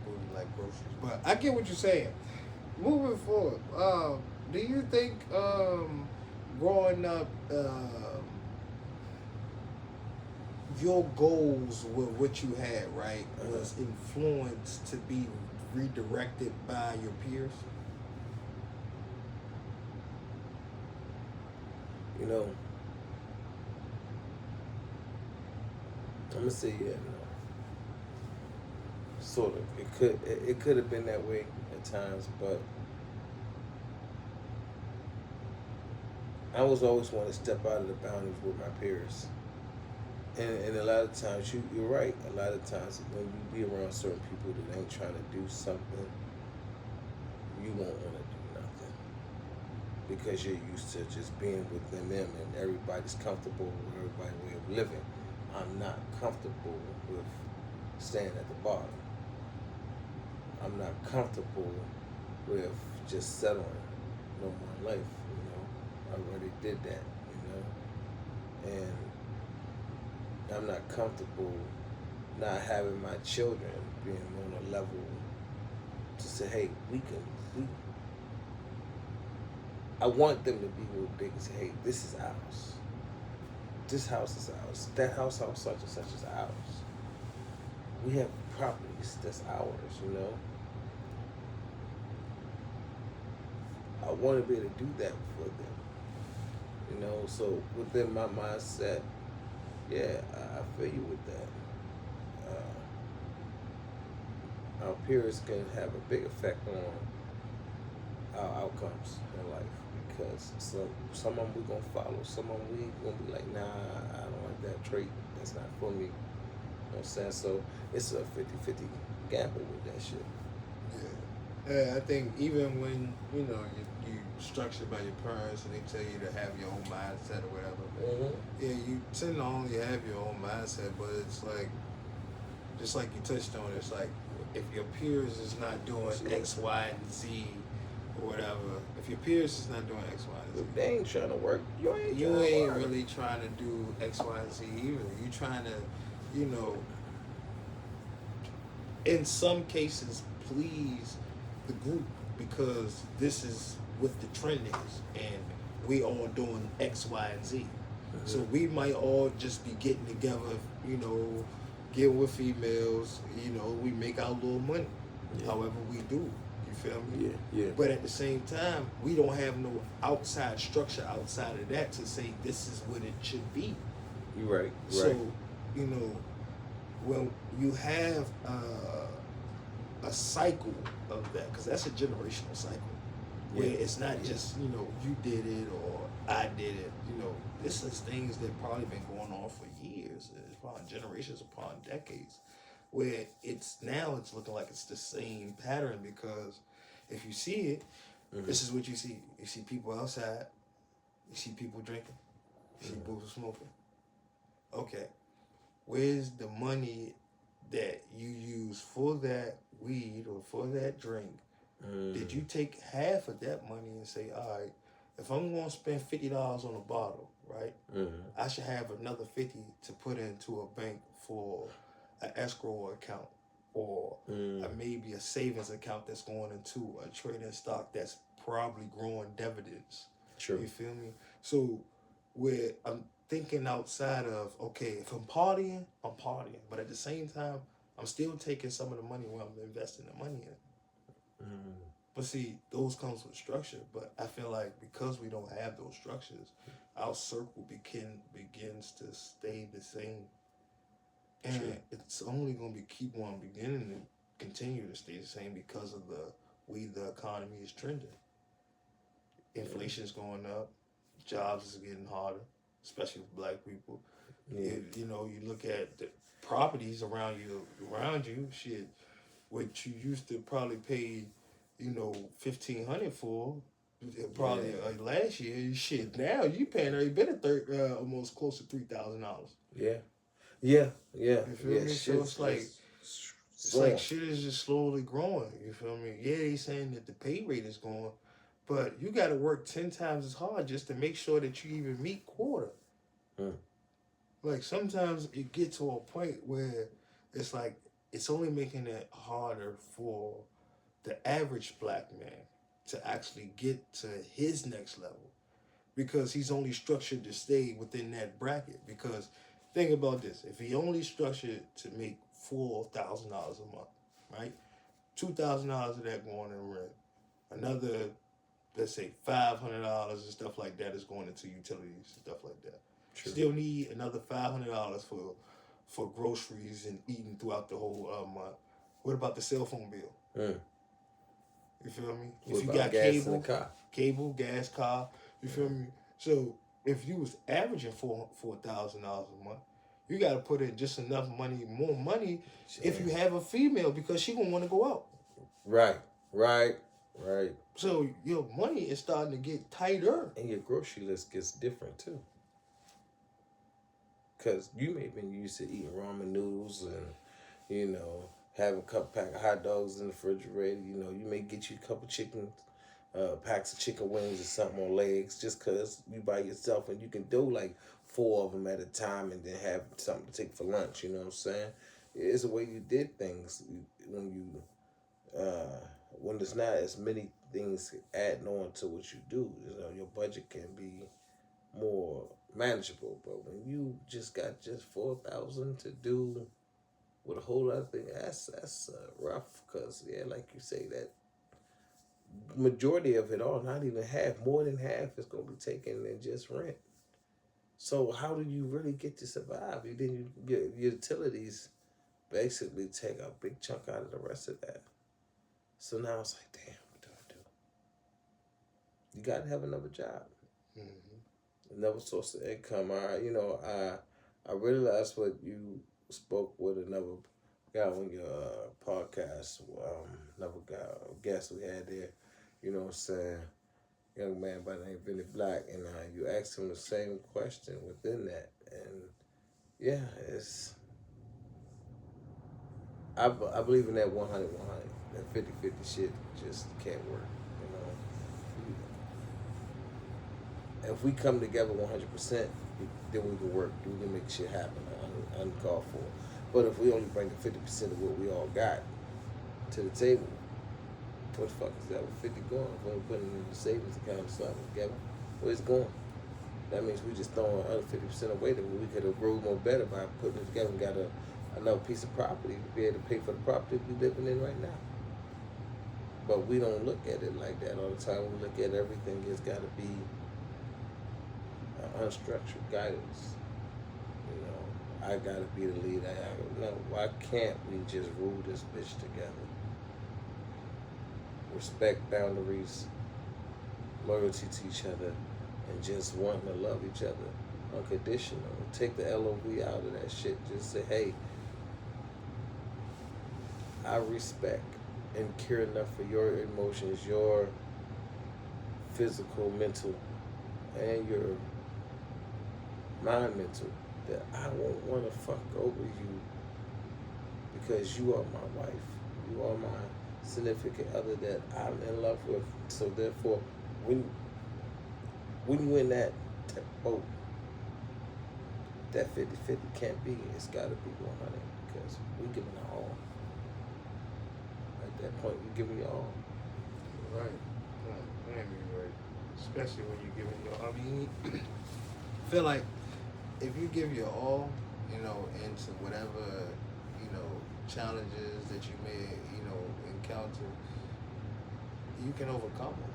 eating like groceries. But I get what you're saying. Moving forward, do you think growing up, your goals with what you had, right, was influenced to be redirected by your peers? You know, I'm gonna say yeah, no. Sort of. It could have been that way at times, but I was always want to step out of the boundaries with my peers. And a lot of times you're right. A lot of times when you be around certain people that ain't trying to do something, you won't want to do nothing because you're used to just being within them and everybody's comfortable with everybody's way of living. I'm not comfortable with staying at the bottom. I'm not comfortable with just settling no more life, you know. I already did that, you know. And I'm not comfortable not having my children being on a level to say, hey, I want them to be real big and say, hey, this is ours. This house is ours. That house such and such is ours. We have properties that's ours, you know. I want to be able to do that for them, you know. So within my mindset, yeah, I feel you with that. Our peers can have a big effect on our outcomes in life because some of them we gonna follow, some of them we gonna be like, nah, I don't like that trait. That's not for me. You know what I'm saying? So it's a 50-50 gamble with that shit. Yeah, I think even when you structured by your parents and they tell you to have your own mindset or whatever, yeah, you tend to only have your own mindset, but it's like, just like you touched on, it's like if your peers is not doing X, Y, and Z or whatever, if your peers is not doing X, Y, and Z, If they ain't trying to work, you ain't really trying to do X, Y, and Z either. You trying to, in some cases, please the group because this is what the trend is, and we all doing X, Y, and Z. Mm-hmm. So we might all just be getting together, getting with females, we make our little money, however we do. You feel me? Yeah. But at the same time, we don't have no outside structure outside of that to say this is what it should be. You're right. So, when you have a cycle of that, because that's a generational cycle, where it's not just, you did it or I did it. This is things that probably been going on for years, upon generations, upon decades, where it's looking like it's the same pattern because if you see it, this is what you see. You see people outside, you see people drinking, you see people smoking. okay, where's the money that you use for that weed or for that drink? Did you take half of that money and say, all right, if I'm going to spend $50 on a bottle, right? I should have another 50 to put into a bank for an escrow account or maybe a savings account that's going into a trading stock that's probably growing dividends. True. You feel me? So where I'm thinking outside of, okay, if I'm partying, but at the same time, I'm still taking some of the money where I'm investing the money in. But see, those comes with structure. But I feel like because we don't have those structures, our circle begins to stay the same, and True. it's only going to be keep on beginning to continue to stay the same because of the way the economy is trending. Inflation is going up, jobs is getting harder, especially for black people. Yeah. You know, you look at the properties around you, shit, what you used to probably pay, you know, $1,500 for, probably last year. Shit, now you paying every bit of almost close to $3,000. Yeah. You feel me? So it's like shit is just slowly growing. You feel me? Yeah, they saying that the pay rate is going, but you got to work 10 times as hard just to make sure that you even meet quota. Like sometimes you get to a point where it's like it's only making it harder for the average black man to actually get to his next level because he's only structured to stay within that bracket. Because think about this: if he only structured to make $4,000 a month, right? $2,000 of that going in rent, another, let's say $500 and stuff like that is going into utilities and stuff like that. True. Still need another $500 for groceries and eating throughout the whole month. What about the cell phone bill? You feel me? What if you about got gas in the car? Gas, car. You feel me? So if you was averaging $4,000 a month, you got to put in just enough money, more money, if you have a female because she gonna want to go out. Right. So your money is starting to get tighter, and your grocery list gets different too. Cause you may have been used to eating ramen noodles and, you know, having a couple pack of hot dogs in the refrigerator. You know, you may get you a couple chicken, packs of chicken wings or something on legs, just cause you by yourself and you can do like 4 of them at a time and then have something to take for lunch. You know what I'm saying? It's the way you did things when there's not as many things adding on to what you do. You know, your budget can be more manageable. But when you just got just 4,000 to do with a whole other thing, that's rough. Cause like you say, that majority of it all, not even half, more than half, is gonna be taken in just rent. So how do you really get to survive? Your utilities basically take a big chunk out of the rest of that. So now it's like, damn, what do I do? You gotta have another job. Another source of income. I realized what you spoke with another guy on your podcast. Another guest we had there. You know what I'm saying? Young man by the name of Vinny Black, and you asked him the same question within that, and I believe in that 100-100. That 50-50 shit just can't work. You know, if we come together 100%, then we can work. We can make shit happen uncalled for. But if we only bring 50% of what we all got to the table, what the fuck is that? With 50 going, if we're putting in the savings account or something together, where's it going? That means we just throwing other 50% away that we could have grown more better by putting it together and got another piece of property to be able to pay for the property we're living in right now. But we don't look at it like that all the time. We look at everything as got to be unstructured guidance. You know, I got to be the lead. No, why can't we just rule this bitch together? Respect boundaries, loyalty to each other, and just wanting to love each other unconditional. Take the LOV out of that shit. Just say, hey, I respect and care enough for your emotions, your physical, mental, and your mind mental that I won't want to fuck over you because you are my wife. You are my significant other that I'm in love with. So therefore, when you in that boat, that 50-50 can't be. It's got to be 100 because we giving it all. At that point, we giving it all. Right. I mean, right. Especially when you're giving your. I mean, feel like if you give your all, into whatever, challenges that you may, encounter, you can overcome them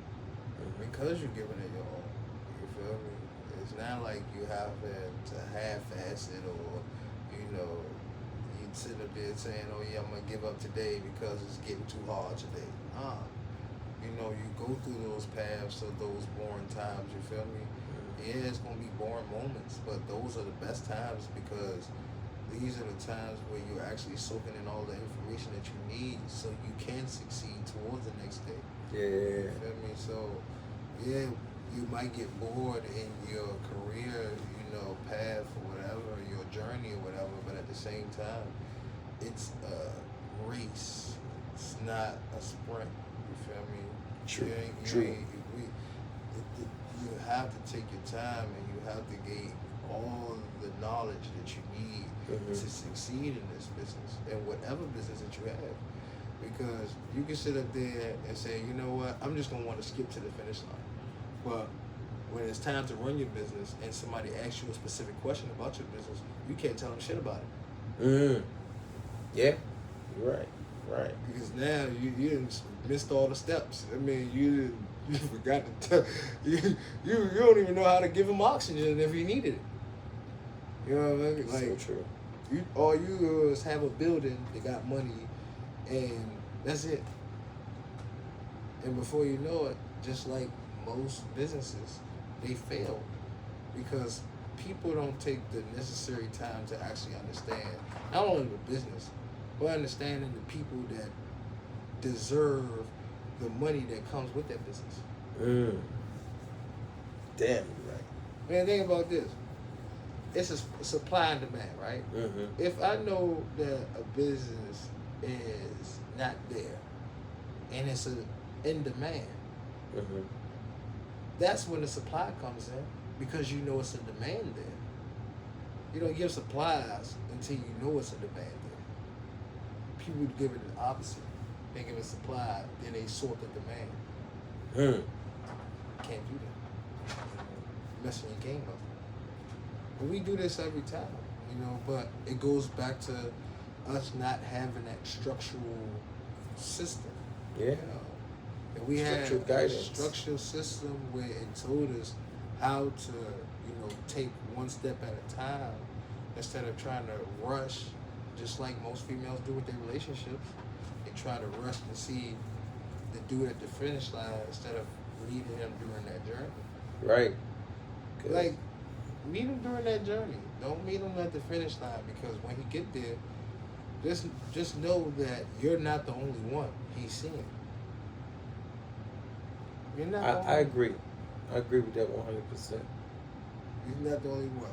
because you're giving it your all. You feel me? It's not like you have to half-ass it or, you sit up there saying, oh yeah, I'm going to give up today because it's getting too hard today. You go through those paths of those boring times, you feel me? Yeah, it's going to be boring moments, but those are the best times because these are the times where you're actually soaking in all the information that you need so you can succeed towards the next day. Yeah. You feel me? So, yeah, you might get bored in your career, path or whatever, your journey or whatever, but at the same time, it's a race. It's not a sprint. You feel me? True. You have to take your time and you have to gain all the knowledge that you need to succeed in this business and whatever business that you have. Because you can sit up there and say, you know what, I'm just going to want to skip to the finish line. But when it's time to run your business and somebody asks you a specific question about your business, you can't tell them shit about it. Yeah, you're right. Right. Because now you didn't missed all the steps. I mean, you forgot to tell you don't even know how to give him oxygen if he needed it. You know what I mean? Like, so true. All you do is have a building that got money, and that's it. And before you know it, just like most businesses, they fail because people don't take the necessary time to actually understand not only the business, but understanding the people that deserve the money that comes with that business. Damn, you're right. Man, think about this. It's a supply and demand, right? If I know that a business is not there and it's in demand, that's when the supply comes in because you know it's a demand there. You don't give supplies until you know it's a demand there. People give it the opposite. They give it supply, then they sort the demand. Can't do that. Messing your game up. But we do this every time, but it goes back to us not having that structural system. Yeah. And we had a structural system where it told us how to, take one step at a time instead of trying to rush, just like most females do with their relationships. They try to rush to see the dude at the finish line instead of meeting him during that journey. Right. Like, meet him during that journey. Don't meet him at the finish line because when he get there, just know that you're not the only one he's seeing. You're not. I agree. I agree with that 100%. You're not the only one.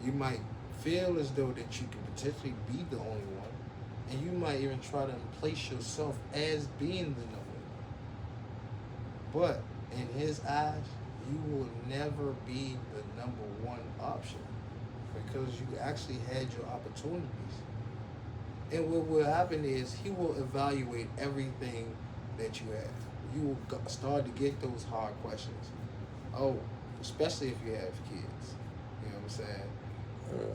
You might feel as though that you can potentially be the only one, and you might even try to place yourself as being the number one. But in his eyes, you will never be the number one option because you actually had your opportunities. And what will happen is he will evaluate everything that you have. You will start to get those hard questions. Oh, especially if you have kids. You know what I'm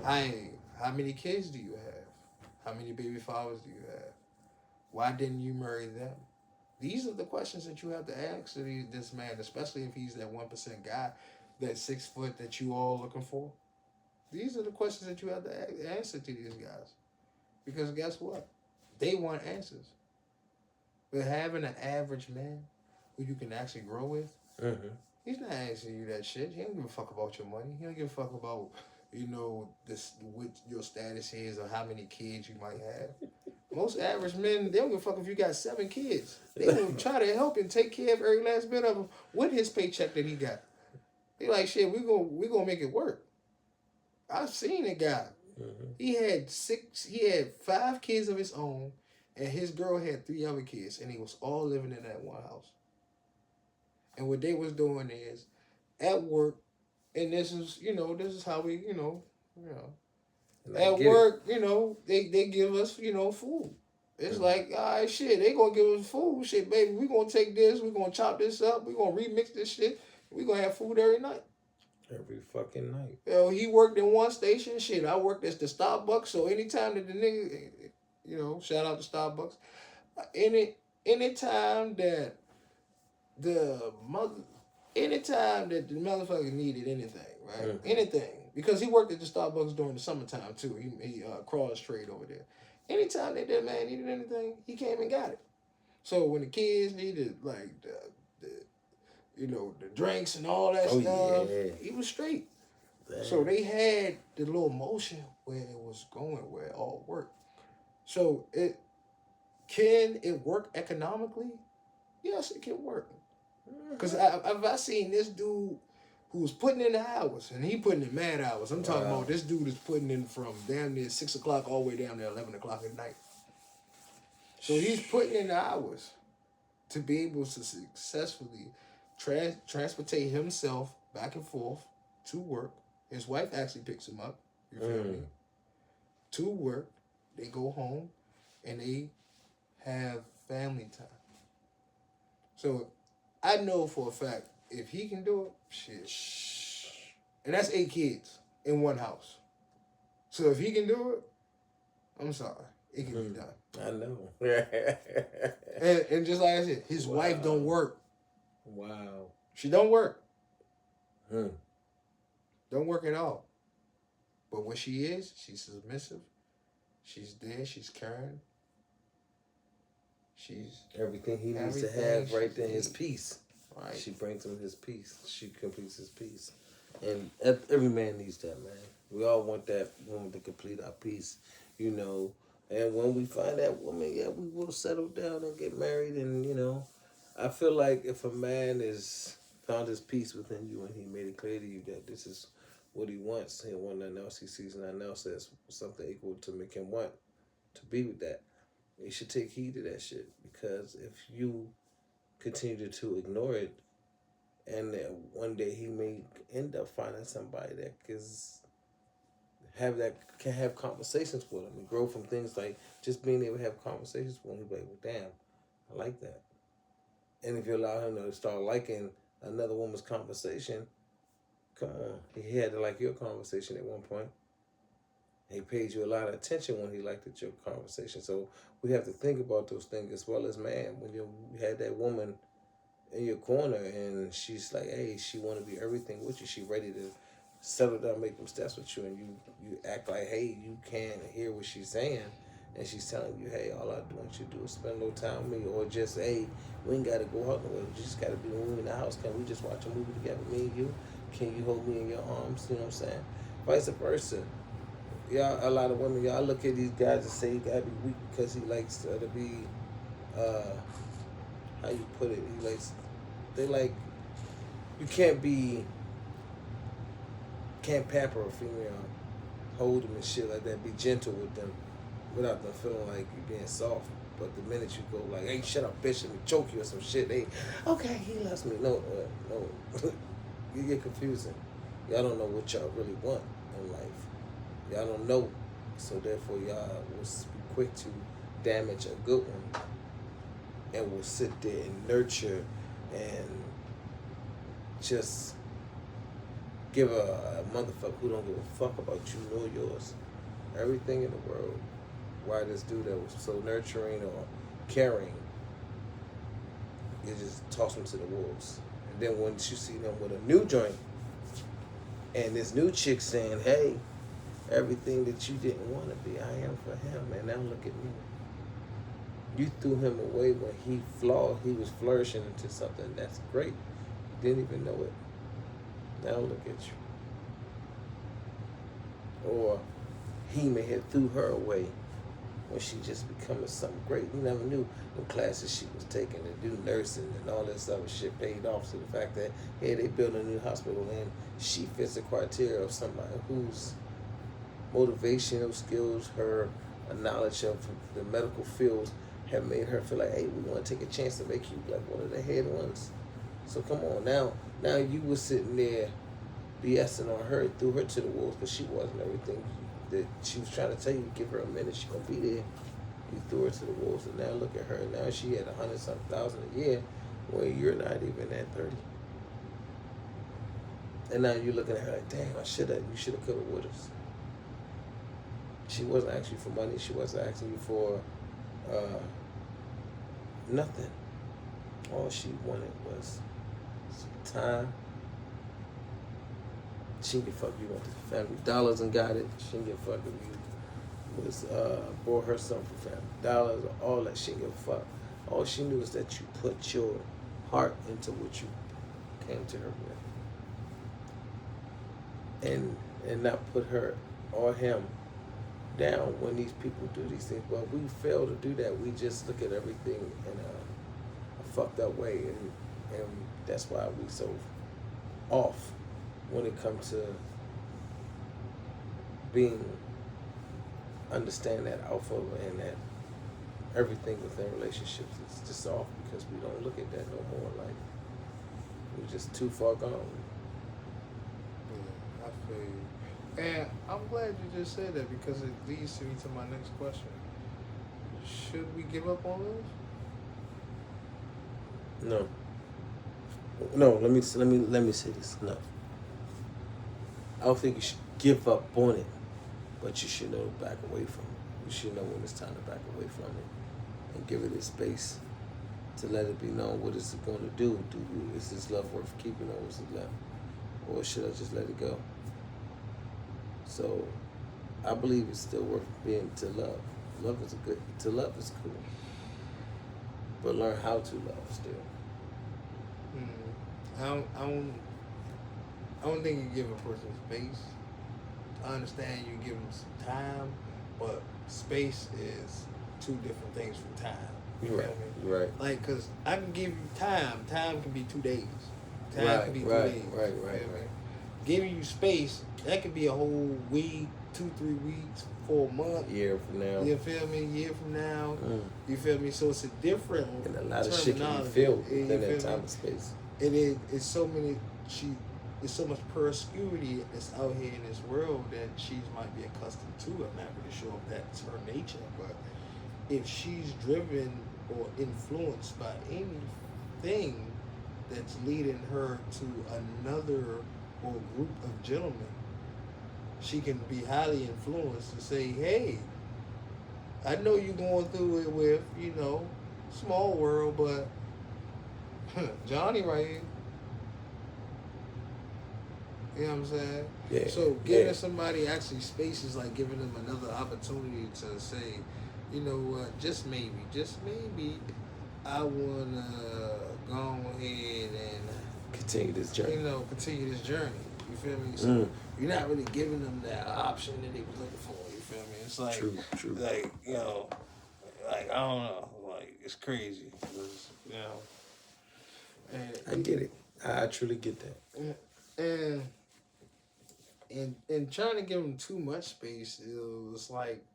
saying? How many kids do you have? How many baby fathers do you have? Why didn't you marry them? These are the questions that you have to ask to this man, especially if he's that 1% guy, that 6 foot that you all looking for. These are the questions that you have to answer to these guys. Because guess what? They want answers. But having an average man who you can actually grow with, he's not asking you that shit. He don't give a fuck about your money. He don't give a fuck about, what your status is or how many kids you might have. Most average men, they don't give a fuck if you got 7 kids. They gonna try to help and take care of every last bit of them with his paycheck that he got. They like, shit, we gonna make it work. I've seen a guy. He had 5 kids of his own, and his girl had 3 other kids, and they was all living in that one house. And what they was doing is, at work, and this is how we, at work, they give us, food. It's like, all right, shit, they gonna give us food. Shit, baby, we gonna take this, we gonna chop this up, we gonna remix this shit. We gonna have food every night. Every fucking night. He worked in one station. Shit, I worked at the Starbucks. So anytime that the nigga, shout out to Starbucks. Anytime that the motherfucker needed anything, right? Anything. Because he worked at the Starbucks during the summertime too. He cross trade over there. Anytime that man needed anything, he came and got it. So when the kids needed like the drinks and all that stuff, he was straight. Damn. So they had the little motion where it was going, where it all worked. So can it work economically? Yes, it can work. Because I've seen this dude who was putting in the hours, and he putting in mad hours. I'm talking about this dude is putting in from damn near 6 o'clock all the way down to 11 o'clock at night. So he's putting in the hours to be able to successfully transportate himself back and forth to work. His wife actually picks him up. You feel me? To work. They go home and they have family time. So I know for a fact if he can do it, shit. And that's 8 kids in one house. So if he can do it, I'm sorry, it can be done. I know. and just like I said, his wife don't work. Wow. She don't work. Don't work at all. But what she is, she's submissive. She's there. She's caring. She's everything he needs to have right there. His peace. Right. She brings him his peace. She completes his peace. And every man needs that, man. We all want that woman to complete our peace, And when we find that woman, we will settle down and get married. And, I feel like if a man is found his peace within you and he made it clear to you that this is what he wants, he wants nothing else, he sees nothing else as something equal to make him want to be with that, you should take heed to that shit. Because if you continue to ignore it, and one day he may end up finding somebody that can have conversations with him and grow from things like just being able to have conversations with him. He'll be like, well, damn, I like that. And if you allow him to start liking another woman's conversation, come on. He had to like your conversation at one point. He paid you a lot of attention when he liked your conversation. So we have to think about those things as well as man. When you had that woman in your corner and she's like, hey, she want to be everything with you. She ready to settle down, make them steps with you, and you act like, hey, you can't hear what she's saying. And she's telling you, hey, all I want you to do is spend a little time with me, or just, hey, we ain't got to go out nowhere. We just got to be when we in the house. Can we just watch a movie together, me and you? Can you hold me in your arms? You know what I'm saying? Vice versa. Y'all, a lot of women, y'all look at these guys and say he got to be weak because he likes to be, how you put it? You can't pamper a female, hold them and shit like that, be gentle with them, without them feeling like you're being soft. But the minute you go like, hey, shut up, bitch, let me choke you or some shit, okay, he loves me. No. You get confusing. Y'all don't know what y'all really want in life. Y'all don't know. So therefore, y'all will be quick to damage a good one. And will sit there and nurture and just give a motherfucker who don't give a fuck about you nor yours everything in the world. Why this dude that was so nurturing or caring, you just toss him to the wolves. And then once you see them with a new joint and this new chick saying, hey, everything that you didn't want to be, I am for him, and now look at me. You threw him away when he was flourishing into something that's great. You didn't even know it. Now look at you. Or he may have threw her away when she just becoming something great. You never knew the classes she was taking to do nursing and all this other shit paid off to the fact that, hey, they built a new hospital and she fits the criteria of somebody who's motivational skills, her knowledge of the medical fields have made her feel like, hey, we want to take a chance to make you like one of the head ones. So come on now. Now you were sitting there BSing on her, threw her to the wolves because she wasn't everything that she was trying to tell you. Give her a minute, she gonna be there. You threw her to the wolves, and now look at her. Now she had 100-something thousand a year, where you're not even at 30. And now you're looking at her like, damn, you should have could have with us. She wasn't asking you for money. She wasn't asking you for nothing. All she wanted was some time. She didn't give a fuck if you went to Family Dollars and got it. She didn't give a fuck if you was bought her something for Family Dollars or all that. She didn't give a fuck. All she knew is that you put your heart into what you came to her with. And not put her or him down when these people do these things. But we fail to do that. We just look at everything in a fucked up way, and that's why we so off when it comes to being understand that alpha and that everything within relationships is just off because we don't look at that no more. Like we're just too far gone. Yeah, I feel you. And I'm glad you just said that because it leads me to my next question. Should we give up on love? No. Let me say this. No. I don't think you should give up on it, but you should know to back away from it. You should know when it's time to back away from it and give it its space to let it be known what is it going to do. Is this love worth keeping, or is it left, or should I just let it go? So, I believe it's still worth being to love. To love is cool, but learn how to love still. I don't think you give a person space. I understand you give them some time, but space is two different things from time. You're right. You're right. Like, cause I can give you time. Time can be 2 days. Time can be 2 days. Right. Giving you space, that could be a whole week, 2-3 weeks, 4 months. Year from now. You feel me? Year from now. You feel me? So it's a different and a lot of shit can be filled within that time and space. It's so many. There's so much promiscuity that's out here in this world that she might be accustomed to. I'm not really sure if that's her nature, but if she's driven or influenced by anything that's leading her to another or group of gentlemen, she can be highly influenced to say, hey, I know you're going through it with, small world, but Johnny right here. You know what I'm saying? Yeah. So giving somebody actually space is like giving them another opportunity to say, you know what, just maybe, I want to go ahead and continue this journey. Continue this journey. You feel me? So you're not really giving them that option that they was looking for. You feel me? It's like, true. Like, like, I don't know. Like, it's crazy. And I get it. I truly get that. And trying to give them too much space, it's like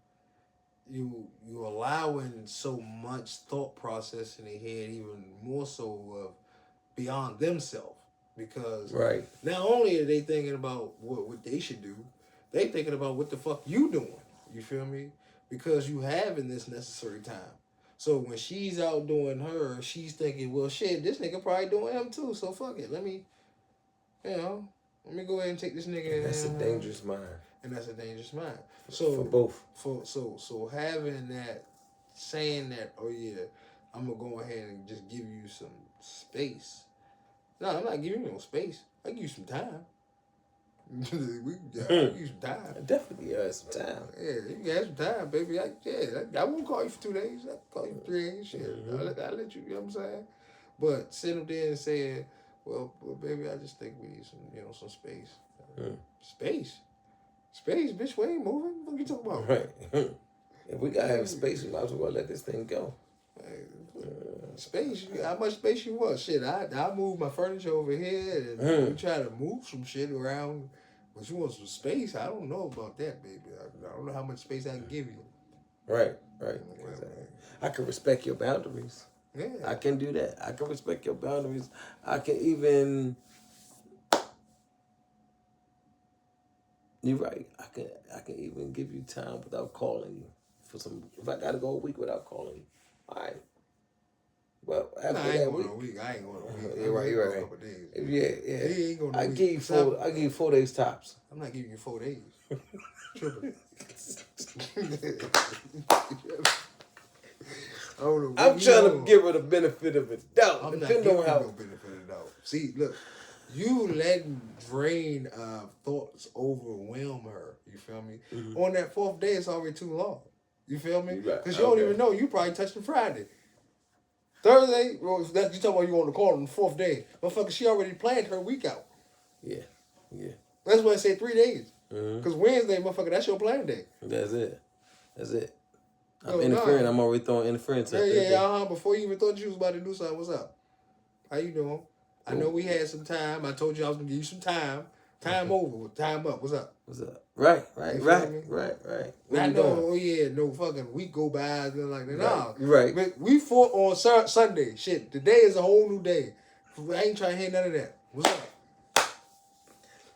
you allowing so much thought process in their head, even more so of beyond themselves. Because not only are they thinking about what they should do, they thinking about what the fuck you doing. You feel me? Because you having this necessary time. So when she's out doing her, she's thinking, well, shit, this nigga probably doing him too. So fuck it. Let me go ahead and take this nigga. And that's a dangerous mind. And that's a dangerous mind. So for both. So having that, saying that, oh yeah, I'm gonna go ahead and just give you some space. No, I'm not giving you no space. I give you some time. We give you some time. I definitely have some time. Yeah, you can have some time, baby. I won't call you for 2 days. I can call you for 3 days. Shit, I'll let you. You know what I'm saying? But sitting up there and saying, well, baby, I just think we need some space. Space, bitch. We ain't moving. What you talking about? Right. If we gotta have space, we might as well let this thing go. Space? How much space you want? Shit, I move my furniture over here and we try to move some shit around But you want some space? I don't know about that, baby. I don't know how much space I can give you. Right. Yeah, Exactly. I can respect your boundaries. yeah. I can do that. I can respect your boundaries. I can even. You're right. I can even give you time without calling you for some. If I gotta go a week without calling you, all right. But after Nah, I ain't that going week, a week. I ain't going a week. you're right. A You're right. couple days. Yeah. He ain't going a I week. give you four. I give you 4 days tops. I'm not giving you 4 days. Tripping. I don't know. I'm trying to give her the benefit of the doubt. I'm not Depending giving on you how. no benefit of the doubt. See, look, you letting drain thoughts overwhelm her. You feel me? Mm-hmm. On that 4th day, it's already too long. You feel me? Right. Because you don't even know. You probably touched the Friday. Thursday, well, you talking about you on the call on the 4th day. Motherfucker, she already planned her week out. Yeah. That's why I say 3 days. Mm-hmm. Because Wednesday, motherfucker, that's your plan day. That's it. I'm No, interfering. nah. I'm already throwing interference at that Yeah, day. before you even thought you was about to do something, what's up? How you doing? I know we had some time. I told you I was going to give you some time. Time over. Time up. What's up? Right. You feel Right. me? What I you know, doing? oh yeah, no fucking week go by, nothing like that. Nah. Right. But we fought on Sunday. Shit, today is a whole new day. I ain't trying to hear none of that. What's up?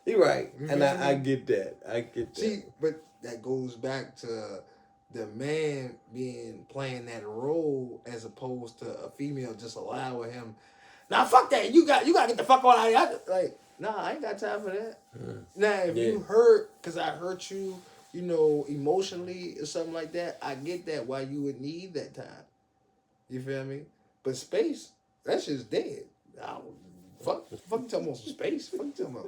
You're right. You And feel I me? get that. See, but that goes back to the man playing that role as opposed to a female just allowing him. Nah, fuck that. You got to get the fuck out of here. Like, nah, I ain't got time for that. Now, if you hurt, because I hurt you, emotionally or something like that, I get that why you would need that time. You feel me? But space, that shit's dead. Fuck you talking about some space? Fuck you talking about?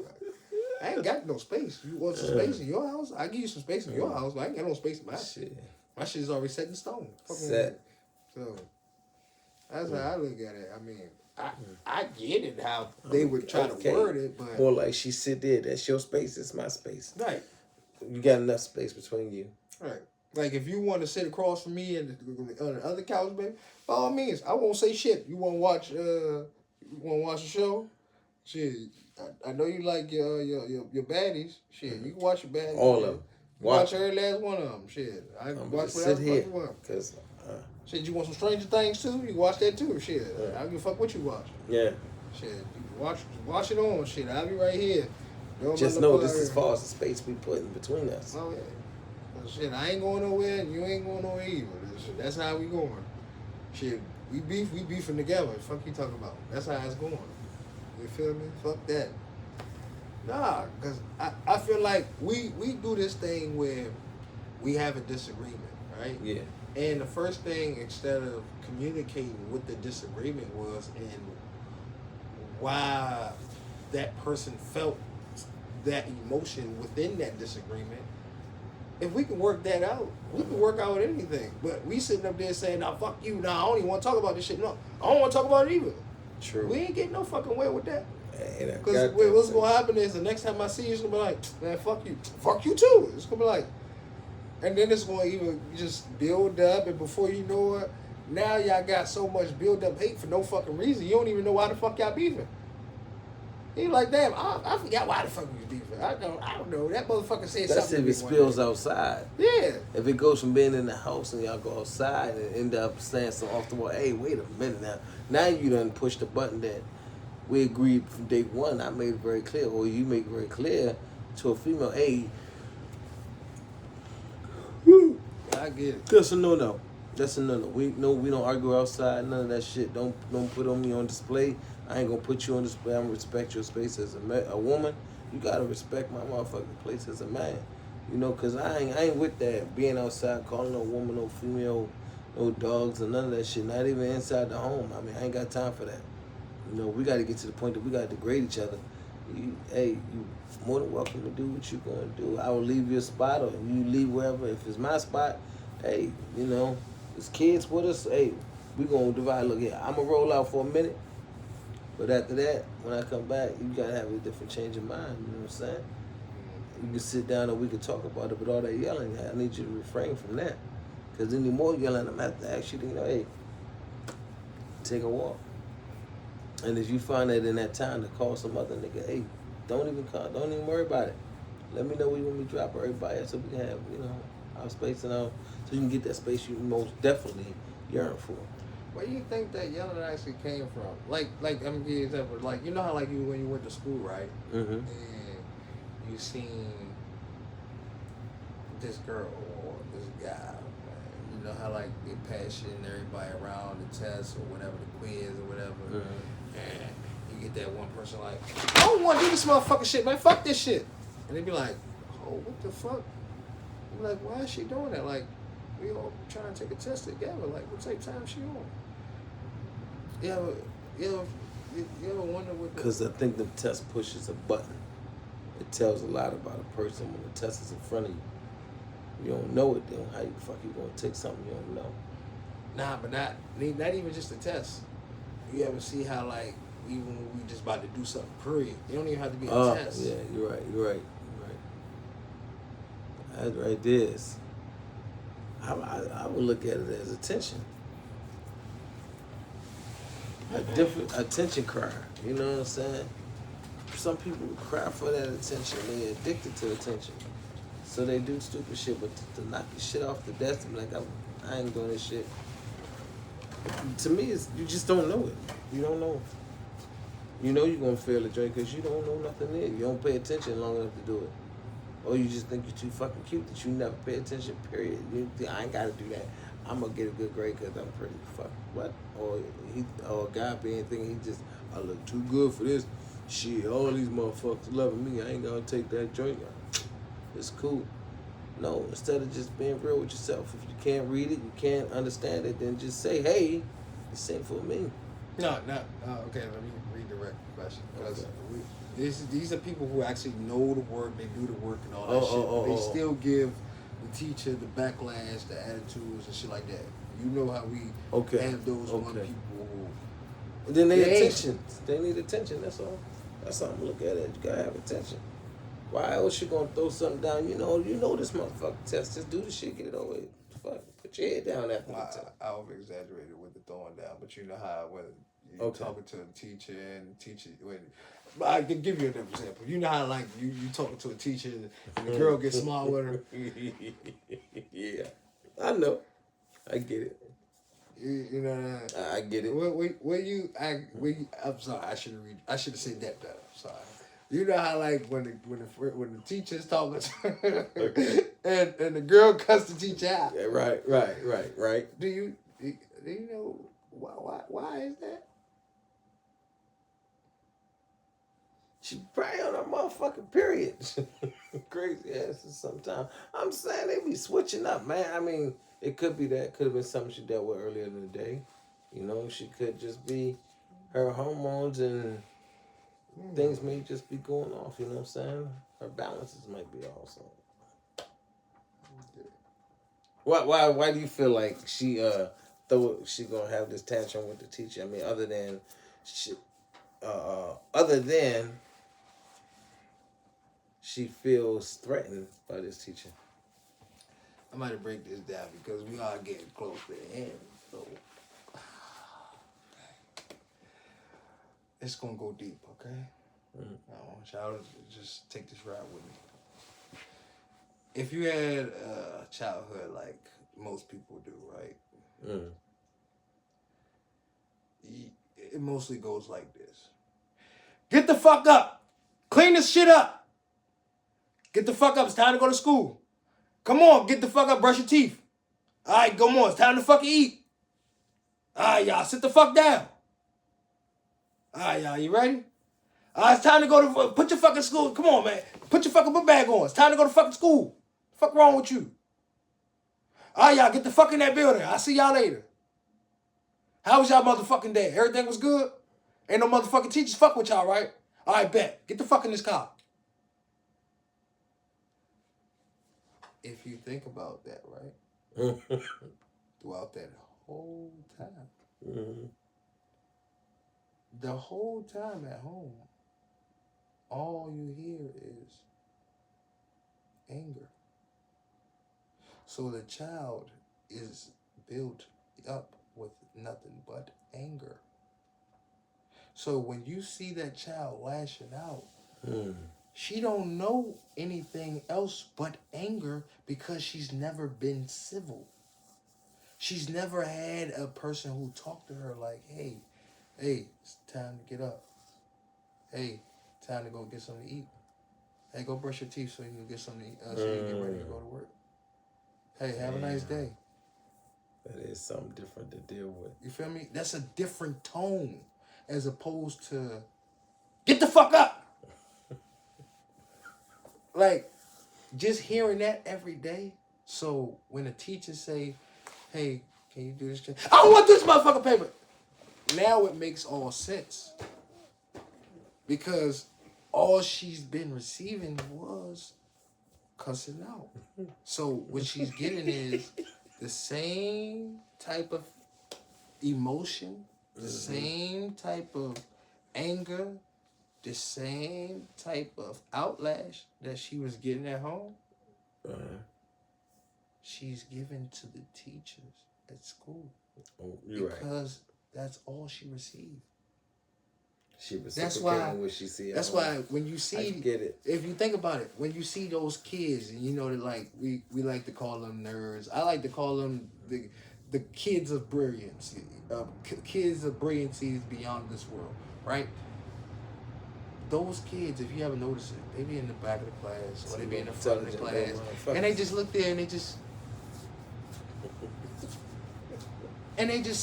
I ain't got no space. You want some space in your house? I give you some space in your house, but I ain't got no space in my shit. My shit is already set in stone. Set. So that's how I look at it. I mean, I get it how they would try to word it, but more like she sit there. That's your space. It's my space. right. You got enough space between you. Right. Like if you want to sit across from me and on the other couch, baby, by all means, I won't say shit. You want to watch? You want to watch a show? Shit, I know you like your baddies. Shit, you can watch your baddies. All of them. Watch every last one of them. Shit, I can watch sit whatever here fuck you want. because. Shit, you want some Stranger Things too? You can watch that too. Shit, I don't give a fuck what you watch. Yeah. Shit, you watch it on. Shit, I'll be right here. Just know this is as far as the space we put in between us. Oh yeah. Well, shit, I ain't going nowhere, and you ain't going nowhere either. That's how we going. Shit, we beefing together. Fuck you talking about? That's how it's going. You feel me? Fuck that. Nah, cause I feel like we do this thing where we have a disagreement, right? Yeah. And the first thing, instead of communicating what the disagreement was and why that person felt that emotion within that disagreement, if we can work that out, we can work out anything. But we sitting up there saying, "Nah, fuck you. Nah, I don't even want to talk about this shit. No, I don't want to talk about it either." True. We ain't getting no fucking way with that. Because Because what's going to happen is the next time I see you, it's going to be like, man, fuck you. Fuck you too. It's going to be like, and then it's going to even just build up, and before you know it, now y'all got so much build up hate for no fucking reason. You don't even know why the fuck y'all beefing. You like, damn, I forgot why the fuck we was beefing. I don't know. That motherfucker said that's something. if it spills outside. Yeah. If it goes from being in the house and y'all go outside and end up saying something off the wall, hey, wait a minute now. Now you done pushed the button that we agreed from day one. I made it very clear, or you make it very clear to a female, hey, I get it. that's a no-no. That's a no-no. We don't argue outside. None of that shit. Don't put on me on display. I ain't gonna put you on display. I'm gonna respect your space as a woman. You gotta respect my motherfucking place as a man. Cause I ain't with that being outside calling no woman, no female, no dogs, or none of that shit. Not even inside the home. I mean, I ain't got time for that. We got to get to the point that we got to degrade each other. You more than welcome to do what you're going to do. I will leave your spot, or you leave wherever. If it's my spot, hey, there's kids with us. Hey, we going to divide. Look here, I'm going to roll out for a minute. But after that, when I come back, you got to have a different change of mind. You know what I'm saying? You can sit down and we can talk about it, but all that yelling, I need you to refrain from that. Because any more yelling, I'm going to have to ask you to, hey, take a walk. And if you find that in that time to call some other nigga, hey, don't even worry about it. Let me know where you want me to drop everybody else so we can have, our space and all, so you can get that space you most definitely yearn for. Where do you think that yelling actually came from? Like I'm gonna give you an example. Like you know how like you when you went to school, right? Mm-hmm. And you seen this girl or this guy. Man. You know how like they passion everybody around the test or whatever, the quiz or whatever. Mm-hmm. And you get that one person like, I don't want to do this motherfucking shit, man. Fuck this shit. And they be like, oh, what the fuck? I'm like, why is she doing that? Like, we all trying to take a test together. Like, what type of time she on? You ever wonder what? Because I think the test pushes a button. It tells a lot about a person when the test is in front of you. You don't know it, then how the fuck you gonna take something you don't know? Nah, but not even just a test. You ever see how like even when we just about to do something, period, you don't even have to be a test. Yeah, you're right. That right there is. I would look at it as attention. A different attention cry. You know what I'm saying? Some people cry for that attention. They're addicted to attention. So they do stupid shit, but to knock your shit off the desk and be like, I ain't doing this shit. To me, it's, you just don't know it. You don't know. You know you're going to fail the joint because you don't know nothing there. You don't pay attention long enough to do it. Or you just think you're too fucking cute that you never pay attention, period. You think, I ain't got to do that. I'm going to get a good grade because I'm pretty. Fuck, what? Or a guy being thinking he just, I look too good for this. Shit, all these motherfuckers loving me. I ain't going to take that joint. It's cool. No, instead of just being real with yourself. If you can't read it, you can't understand it, then just say, hey, this ain't for me. No. Okay, let me redirect the question. Because these are people who actually know the work, they do the work and all that shit. But they still give the teacher the backlash, the attitudes and shit like that. You know how we have those one people who... Then they attention. They need attention, that's all. That's how I'm gonna look at it. You gotta have attention. Why else you gonna throw something down? You know this motherfucking test. Just do the shit, get it over with. Fuck. Put your head down after the test. I over-exaggerated with the throwing down, but you know how when you're talking to a teacher and the teacher... I can give you another example. You know how like you talking to a teacher and the girl gets smart with her? Yeah. I know. I get it. You know what I get it. I'm sorry, I should have said that better. I'm sorry. You know how like when the teacher's talking to her and the girl cuts the teacher out. Yeah, right. Do you know why is that? She probably on her motherfucking period. Crazy asses sometimes. I'm saying they be switching up, man. I mean, it could be that. Could have been something she dealt with earlier in the day. You know, she could just be her hormones and things may just be going off. You know what I'm saying? Her balances might be off. So. Why do you feel like she gonna have this tantrum with the teacher? I mean, other than she feels threatened by this teacher. I might break this down because we are getting close to the end. So it's gonna go deep, okay? Mm-hmm. I want y'all to just take this ride with me. If you had a childhood like most people do, right? It mostly goes like this. Get the fuck up. Clean this shit up. Get the fuck up. It's time to go to school. Come on, get the fuck up. Brush your teeth. All right, come on. It's time to fucking eat. All right, y'all. Sit the fuck down. All right, y'all. You ready? All right, it's time to go to... Put your fucking school... Come on, man. Put your fucking book bag on. It's time to go to fucking school. What the fuck wrong with you? All right, y'all. Get the fuck in that building. I'll see y'all later. How was y'all motherfucking day? Everything was good? Ain't no motherfucking teachers fuck with y'all, right? All right, bet. Get the fuck in this car. If you think about that, right? Throughout that whole time. The whole time at home, all you hear is anger. So the child is built up with nothing but anger. So when you see that child lashing out, She don't know anything else but anger because she's never been civil. She's never had a person who talked to her like, hey, it's time to get up. Hey, time to go get something to eat. Hey, go brush your teeth so you can get something to eat, so you can get ready to go to work. Hey, have a nice day. That is something different to deal with. You feel me? That's a different tone as opposed to get the fuck up. Like, just hearing that every day. So when a teacher say, hey, can you do this? I don't want this motherfucking paper. Now it makes all sense. Because all she's been receiving was cussing out. So what she's getting is the same type of emotion, the same type of anger, the same type of outlash that she was getting at home. She's given to the teachers at school. Oh, you're because that's all she received. She was that's why what she see. That's why when you see, I get it. If you think about it, when you see those kids, and you know that like we like to call them nerds. I like to call them the kids of brilliance, kids of brilliancy beyond this world, right? Those kids, if you haven't noticed it, they be in the back of the class or they be in the front of the class, and they just look there and they just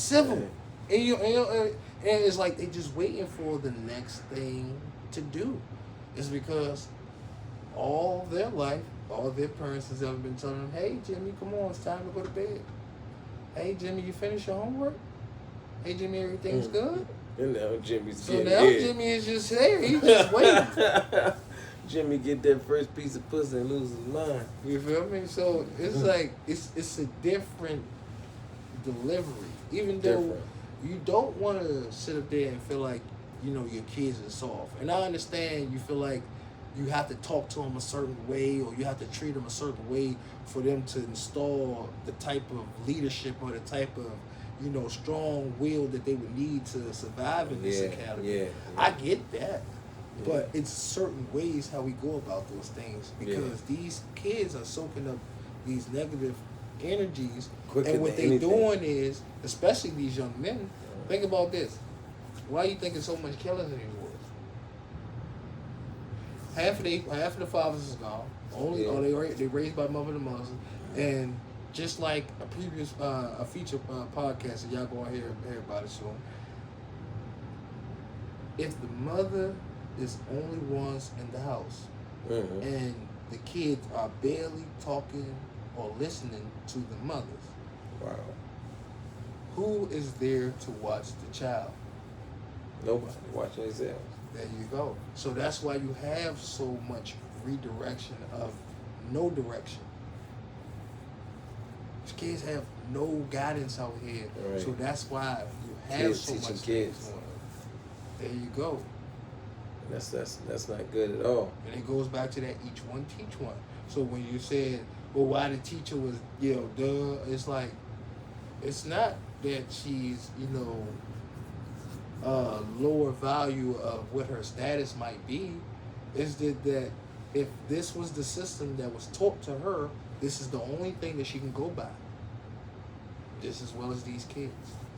civil, and it's like they just waiting for the next thing to do. It's because all their life, all their parents has ever been telling them, "Hey Jimmy, come on, it's time to go to bed. Hey Jimmy, you finished your homework? Hey Jimmy, everything's good." And now Jimmy's so now Jimmy is just there. He's just waiting. Jimmy get that first piece of pussy and lose his mind. You feel me? So it's like it's a different delivery. Even though you don't want to sit up there and feel like, you know, your kids are soft. And I understand you feel like you have to talk to them a certain way or you have to treat them a certain way for them to install the type of leadership or the type of, you know, strong will that they would need to survive in this academy. I get that. But it's certain ways how we go about those things because these kids are soaking up these negative energies. Quicker and what they're doing is, especially these young men, think about this. Why are you thinking so much killers in these wars? Half of the fathers is gone. They raised by mother and mothers. And just like a previous a feature podcast that y'all gonna hear about it soon. If the mother is only ones in the house and the kids are barely talking or listening to the mothers, who is there to watch the child? Nobody watching themselves. There you go. So that's why you have so much redirection of no direction. These kids have no guidance out here. Right. So that's why you have kids so much kids. There you go. That's not good at all. And it goes back to that each one teach one. So when you said, well, why the teacher was, it's like, it's not that she's, lower value of what her status might be. It's that if this was the system that was taught to her, this is the only thing that she can go by. Just as well as these kids.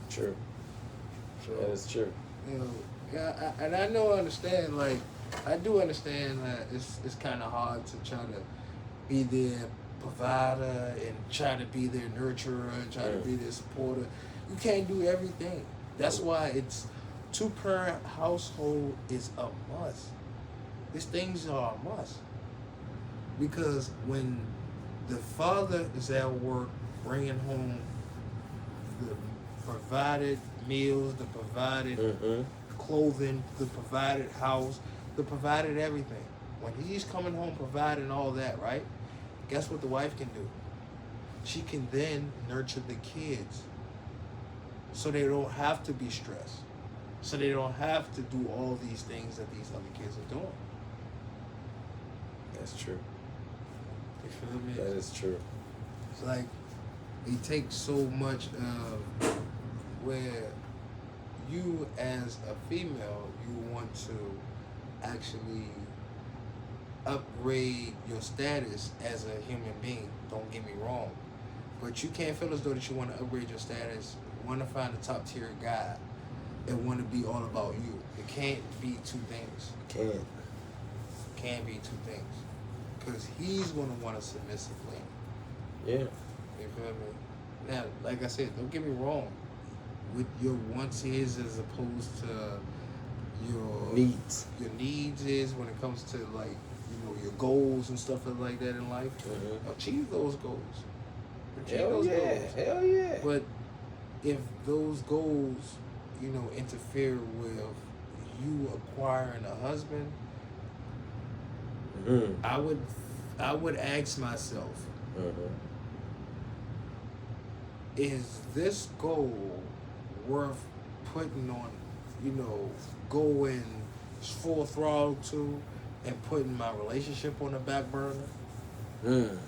True. So, that is true. And I understand, like, I do understand that it's kind of hard to try to be their provider and try to be their nurturer and try to be their supporter. You can't do everything. That's why it's two-parent household is a must. These things are a must. Because when the father is at work bringing home the provided meals, the provided clothing, the provided house, the provided everything. When he's coming home providing all that, right? Guess what the wife can do? She can then nurture the kids so they don't have to be stressed. So they don't have to do all these things that these other kids are doing. That's true. You feel me? That is true. It's like it takes so much of where you as a female, you want to actually upgrade your status as a human being. Don't get me wrong, but you can't feel as though that you want to upgrade your status, want to find a top tier guy, and want to be all about you. It can't be two things. Can't. Can't be two things, because he's gonna want a submissive lady. Yeah. You feel me? Now, like I said, don't get me wrong. With your wants is as opposed to Needs. your needs is when it comes to like your goals and stuff like that in life. Mm-hmm. Achieve those goals. Hell yeah. Hell yeah. But if those goals, interfere with you acquiring a husband, Mm-hmm. I would ask myself, Mm-hmm. is this goal worth putting on, going full throttle to and putting my relationship on the back burner Mm.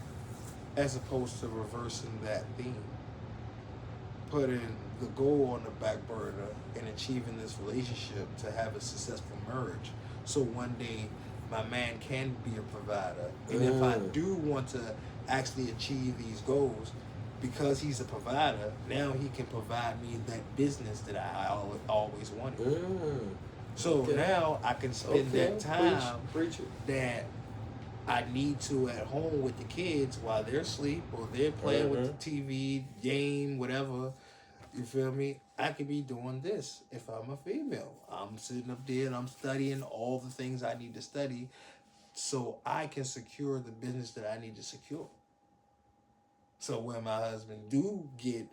as opposed to reversing that theme? Putting the goal on the back burner and achieving this relationship to have a successful marriage. So one day my man can be a provider. And if I do want to actually achieve these goals, because he's a provider, now he can provide me that business that I always wanted. So now I can spend that time Preach it. that I need to at home with the kids while they're asleep or they're playing with the TV, game, whatever. You feel me? I could be doing this if I'm a female. I'm sitting up there and I'm studying all the things I need to study so I can secure the business that I need to secure. So when my husband do get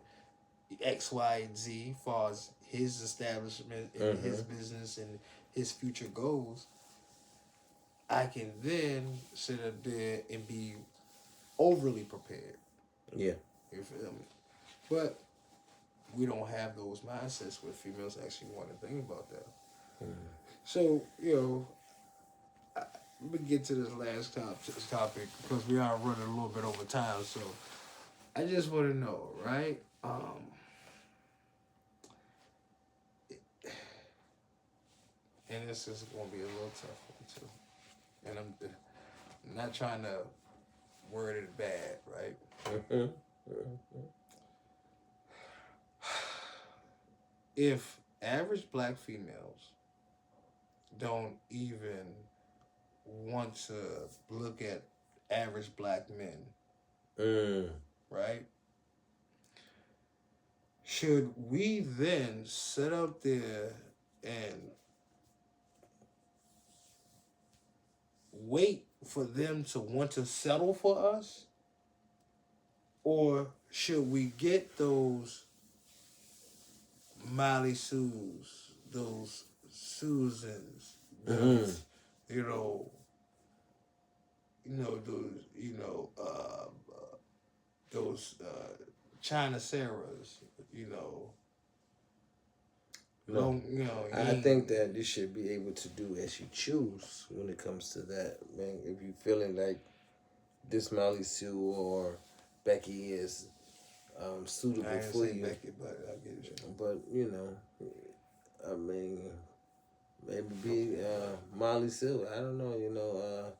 X, Y, and Z, as far as his establishment and his business and his future goals, I can then sit up there and be overly prepared. Yeah. You feel me? But we don't have those mindsets where females actually want to think about that. So, let me get to this last topic because we are running a little bit over time. So, I just want to know, right? And this is going to be a little tough one too. And I'm not trying to word it bad, right? If average black females don't even want to look at average black men, right? Should we then sit up there and wait for them to want to settle for us? Or should we get those Miley Sues, those Susans, those, those China Sarahs, No. I think that you should be able to do as you choose when it comes to that, man. If you feeling like this Molly Sue or Becky is suitable I ain't for say you, Becky, but I get you. but I mean, maybe be Molly Sue. I don't know,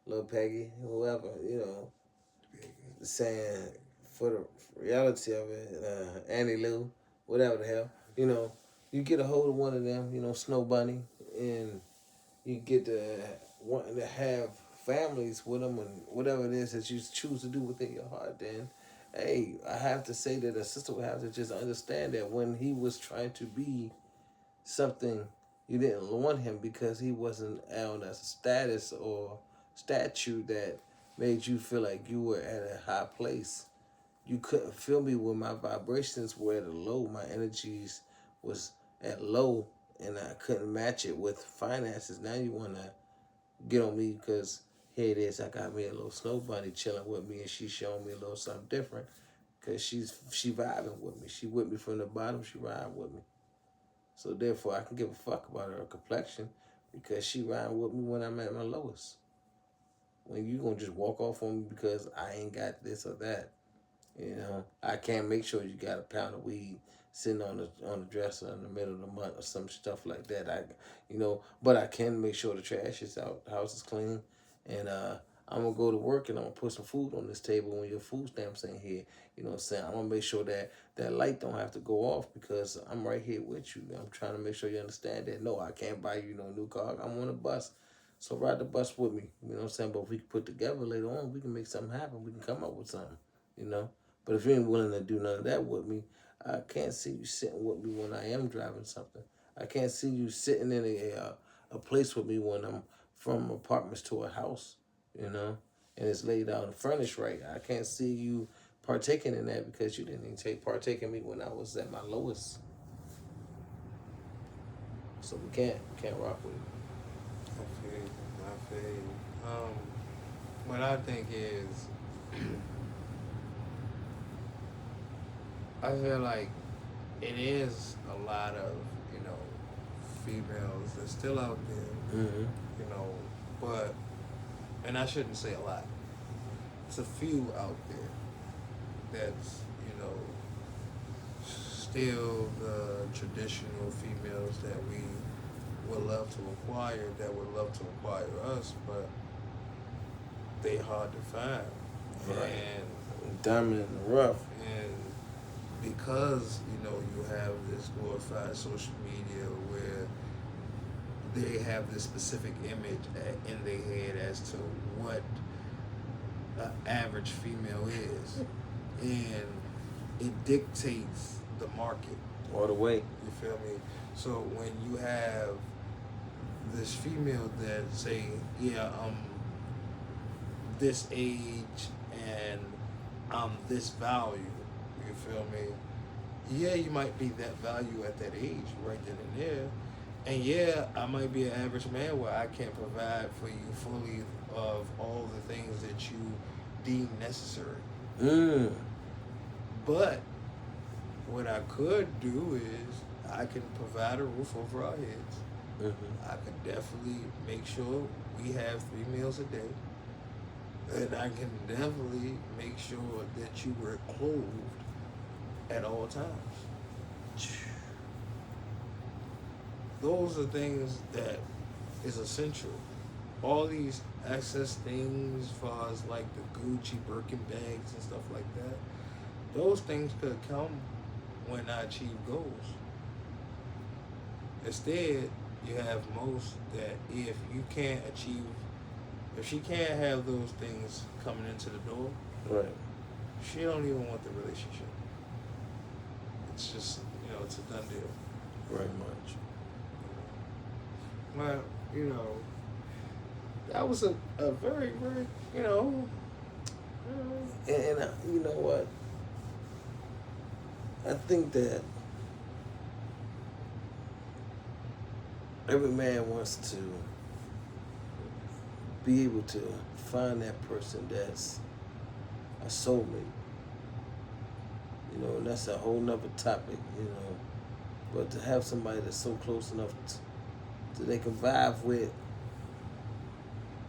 Lil Peggy, whoever, saying for the reality of it, Annie Lou, whatever the hell, you get a hold of one of them, Snow Bunny, and you get to wanting to have families with them and whatever it is that you choose to do within your heart, then, hey, I have to say that a sister would have to just understand that when he was trying to be something, you didn't want him because he wasn't on a status or statue that made you feel like you were at a high place. You couldn't feel me when my vibrations were at a low. My energies was at low, and I couldn't match it with finances. Now you want to get on me because here it is. I got me a little snow bunny chilling with me, and she's showing me a little something different because she vibing with me. She with me from the bottom. She riding with me. So therefore, I can give a fuck about her complexion because she riding with me when I'm at my lowest. When you gonna just walk off on me because I ain't got this or that, I can't make sure you got a pound of weed sitting on the dresser in the middle of the month or some stuff like that. But I can make sure the trash is out, the house is clean, And I'm gonna go to work and I'm gonna put some food on this table when your food stamps ain't here. You know what I'm saying? I'm gonna make sure that that light don't have to go off because I'm right here with you. I'm trying to make sure you understand that no, I can't buy you no new car. I'm on a bus. So ride the bus with me. You know what I'm saying? But if we can put together later on, we can make something happen. We can come up with something, you know? But if you ain't willing to do none of that with me, I can't see you sitting with me when I am driving something. I can't see you sitting in a place with me when I'm from apartments to a house, you know, and it's laid out and furnished right. I can't see you partaking in that because you didn't even partake in me when I was at my lowest. So we can't rock with it. I feel you. What I think is, I feel like it is a lot of, you know, females that's still out there, Mm-hmm. you know, but, and I shouldn't say a lot, it's a few out there that's, you know, still the traditional females that we would love to acquire, that would love to acquire us, but they hard to find. Right. And Diamond in the rough. and because, you know, you have this glorified social media where they have this specific image in their head as to what an average female is, and it dictates the market. All the way. You feel me? So when you have this female that say, yeah, I'm this age and I'm this value, you feel me? Yeah, you might be that value at that age right then and there. And yeah, I might be an average man where I can't provide for you fully of all the things that you deem necessary. Mm. But what I could do is I can provide a roof over our heads. Mm-hmm. I could definitely make sure we have 3 meals a day. And I can definitely make sure that you were clothed at all times. Those are things that is essential. All these excess things, as far as like the Gucci Birkin bags and stuff like that, those things could come when I achieve goals. Instead, you have most that if you can't achieve, if she can't have those things coming into the door, Right. she don't even want the relationship. It's just, you know, it's a done deal. Very much. But, you know, that was a very, very, you know. And you know what? I think that every man wants to be able to find that person that's a soulmate. You know, and that's a whole nother topic, you know. But to have somebody that's so close enough to they can vibe with,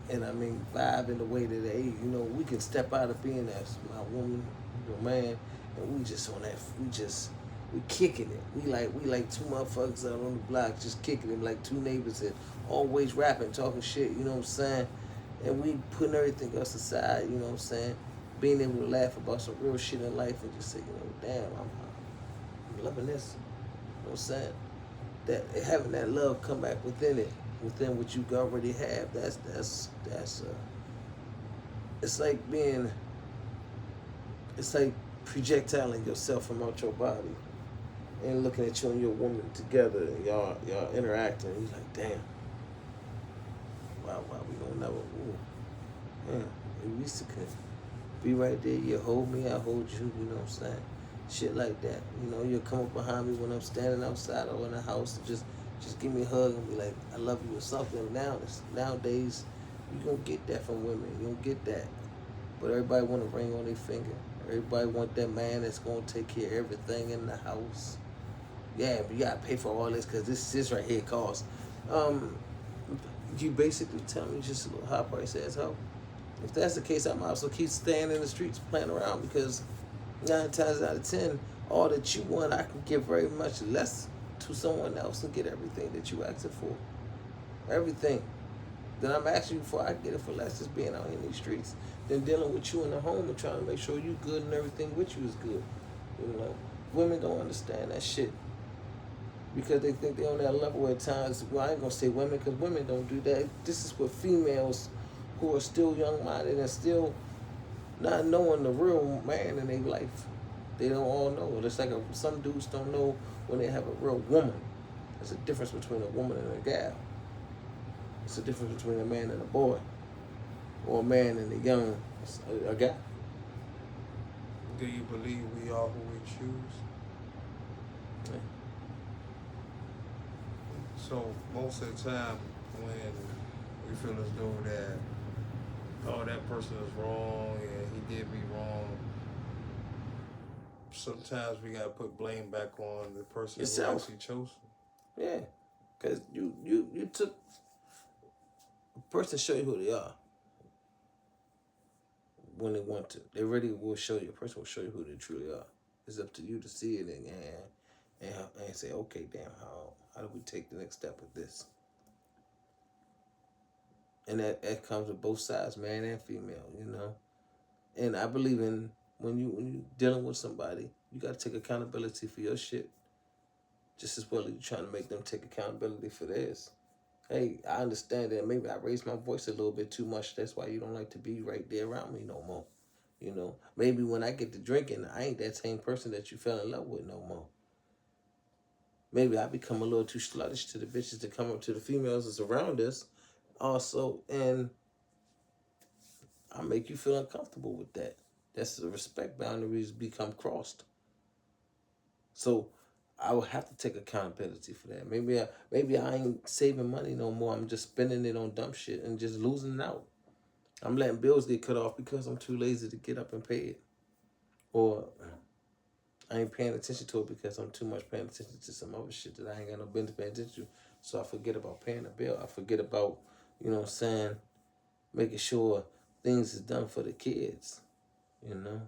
and I mean vibe in the way that they, you know, we can step out of being as my woman, your man, and we just on that, we kicking it. We like two motherfuckers out on the block just kicking it, like two neighbors that always rapping, talking shit, you know what I'm saying? And we putting everything else aside, you know what I'm saying? Being able to laugh about some real shit in life and just say, you know, damn, I'm loving this. You know what I'm saying? That having that love come back within it, within what you already have, that's it's like projectiling yourself from out your body and looking at you and your woman together and y'all interacting and you're like, damn, wow, we don't never, man, we used to could be right there, you hold me, I hold you, you know what I'm saying? Shit like that. You know, you'll come up behind me when I'm standing outside or in the house and just give me a hug and be like, I love you or something. Nowadays, you don't get that from women. You don't get that. But everybody want a ring on their finger. Everybody want that man that's going to take care of everything in the house. Yeah, but you got to pay for all this because this right here costs. You basically tell me just a little high price asshole. If that's the case, I might also keep staying in the streets playing around because 9 times out of 10, all that you want, I can give very much less to someone else and get everything that you asking for. Everything. then I'm asking you before I get it for less, just being out in these streets, than dealing with you in the home and trying to make sure you good and everything with you is good. You know, women don't understand that shit because they think they're on that level at times. Well, I ain't gonna say women because women don't do that. This is what females who are still young-minded and still not knowing the real man in their life. They don't all know. It's like some dudes don't know when they have a real woman. There's a difference between a woman and a gal. It's a difference between a man and a boy, or a man and a guy. Do you believe we are who we choose? Yeah. So most of the time when we feel as though that, oh, that person is wrong and he did me wrong, sometimes we gotta put blame back on the person Yourself. who actually chose him. Yeah, because you took a person show you who they are when they want to. They really will show you. A person will show you who they truly are. It's up to you to see it and say, okay, damn, how do we take the next step with this? And that comes with both sides, man and female, you know. And I believe in when you dealing with somebody, you gotta take accountability for your shit. Just as well as you trying to make them take accountability for theirs. Hey, I understand that maybe I raised my voice a little bit too much. That's why you don't like to be right there around me no more. You know, maybe when I get to drinking, I ain't that same person that you fell in love with no more. Maybe I become a little too sluttish to the bitches to come up to the females that's around us also, and I make you feel uncomfortable with that. That's the respect boundaries become crossed. So I will have to take accountability for that. Maybe I ain't saving money no more. I'm just spending it on dumb shit and just losing it out. I'm letting bills get cut off because I'm too lazy to get up and pay it. Or I ain't paying attention to it because I'm too much paying attention to some other shit that I ain't got no business paying attention to. So I forget about paying a bill. I forget about, you know what I'm saying, making sure things is done for the kids. You know?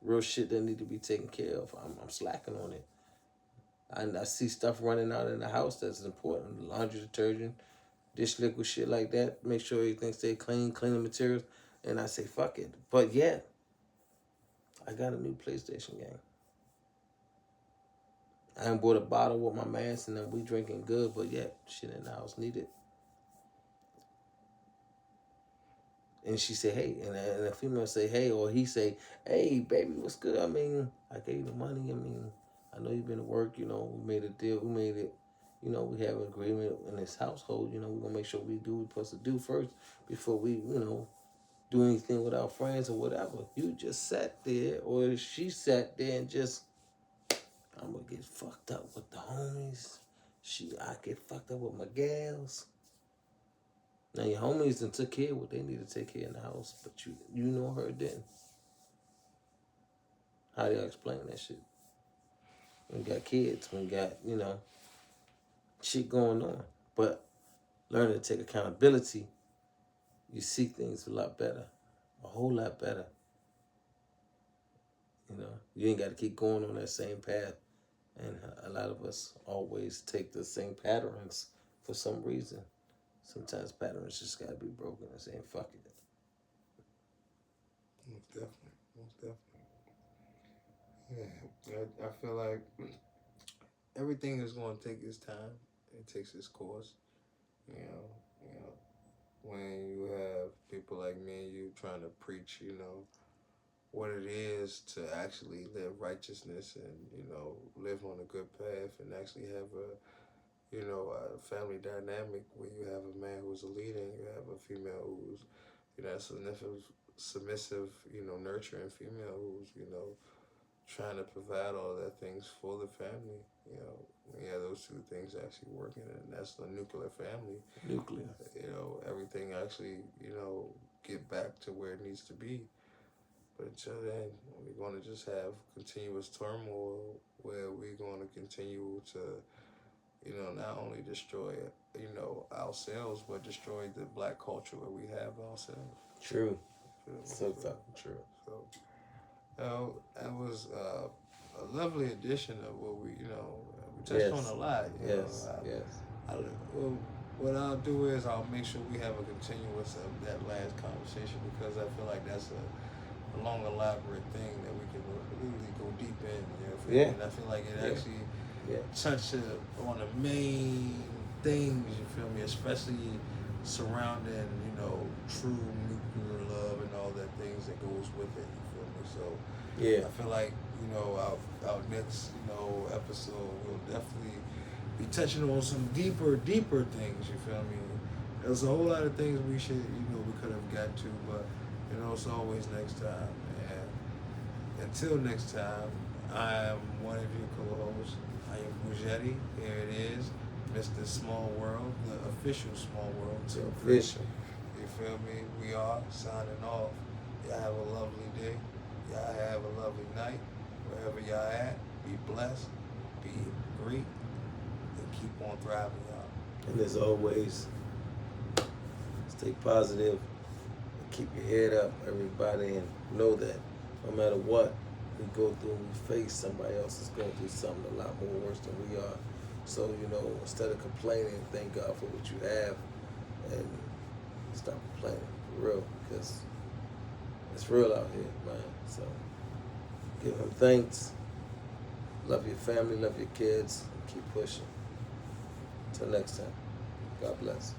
Real shit that need to be taken care of. I'm slacking on it. I see stuff running out in the house that's important. Laundry detergent, dish liquid, shit like that. Make sure everything stay clean, cleaning materials. And I say, fuck it. But yet, I got a new PlayStation game. I ain't bought a bottle with my mans and then we drinking good, but yet, shit in the house needed. And she say, hey, and the female say, hey, or he say, hey, baby, what's good? I mean, I gave you the money. I mean, I know you've been to work, you know, we made a deal, we made it, you know, we have an agreement in this household, you know, we're going to make sure we do what we're supposed to do first before we, you know, do anything with our friends or whatever. You just sat there, or she sat there and just, I'm going to get fucked up with the homies. I get fucked up with my gals. Now your homies done took care of what they need to take care of in the house, but you know her didn't. How do y'all explain that shit? We got kids, we got, you know, shit going on. But learning to take accountability, you see things a lot better. A whole lot better. You know, you ain't got to keep going on that same path. And a lot of us always take the same patterns for some reason. Sometimes patterns just got to be broken and saying, fuck it. Most definitely. Most definitely. Yeah. I feel like everything is going to take its time. It takes its course. You know, when you have people like me and you trying to preach, you know, what it is to actually live righteousness and, you know, live on a good path and actually have a family dynamic where you have a man who's a leader and you have a female who's, you know, submissive, you know, nurturing female who's, you know, trying to provide all that things for the family. You know, yeah, those two things actually working, and that's the nuclear family. Nuclear. You know, everything actually, you know, get back to where it needs to be. But until then, we're going to just have continuous turmoil where we're going to continue to, you know, not only destroy, you know, ourselves, but destroy the black culture where we have ourselves. True. So fucking true. So, that was a lovely addition of what we, you know, we touched on a lot. Yes. Well, what I'll do is I'll make sure we have a continuous of that last conversation, because I feel like that's a long, elaborate thing that we can really go deep in. You know, Yeah. and I feel like it Yeah. actually Yeah. touches on the main things. You feel me? Especially surrounding, you know, true nuclear love and all that things that goes with it. You feel me? So Yeah. I feel like, you know, our next, you know, episode will definitely be touching on some deeper things. You feel me? There's a whole lot of things we should, you know, we could have got to, but you know, it's always next time. And until next time, I am one of your co-hosts. I am Bujetti. Here it is, Mr. Small World, the official Small World. It's official. You feel me? We are signing off. Y'all have a lovely day. Y'all have a lovely night. Wherever y'all at, be blessed, be great, and keep on thriving, y'all. And as always, stay positive and keep your head up, everybody, and know that no matter what we go through and we face, somebody else is going through something a lot more worse than we are. So, you know, instead of complaining, thank God for what you have and stop complaining, for real, because it's real out here, man. So give him thanks. Love your family, love your kids, and keep pushing. Till next time, God bless.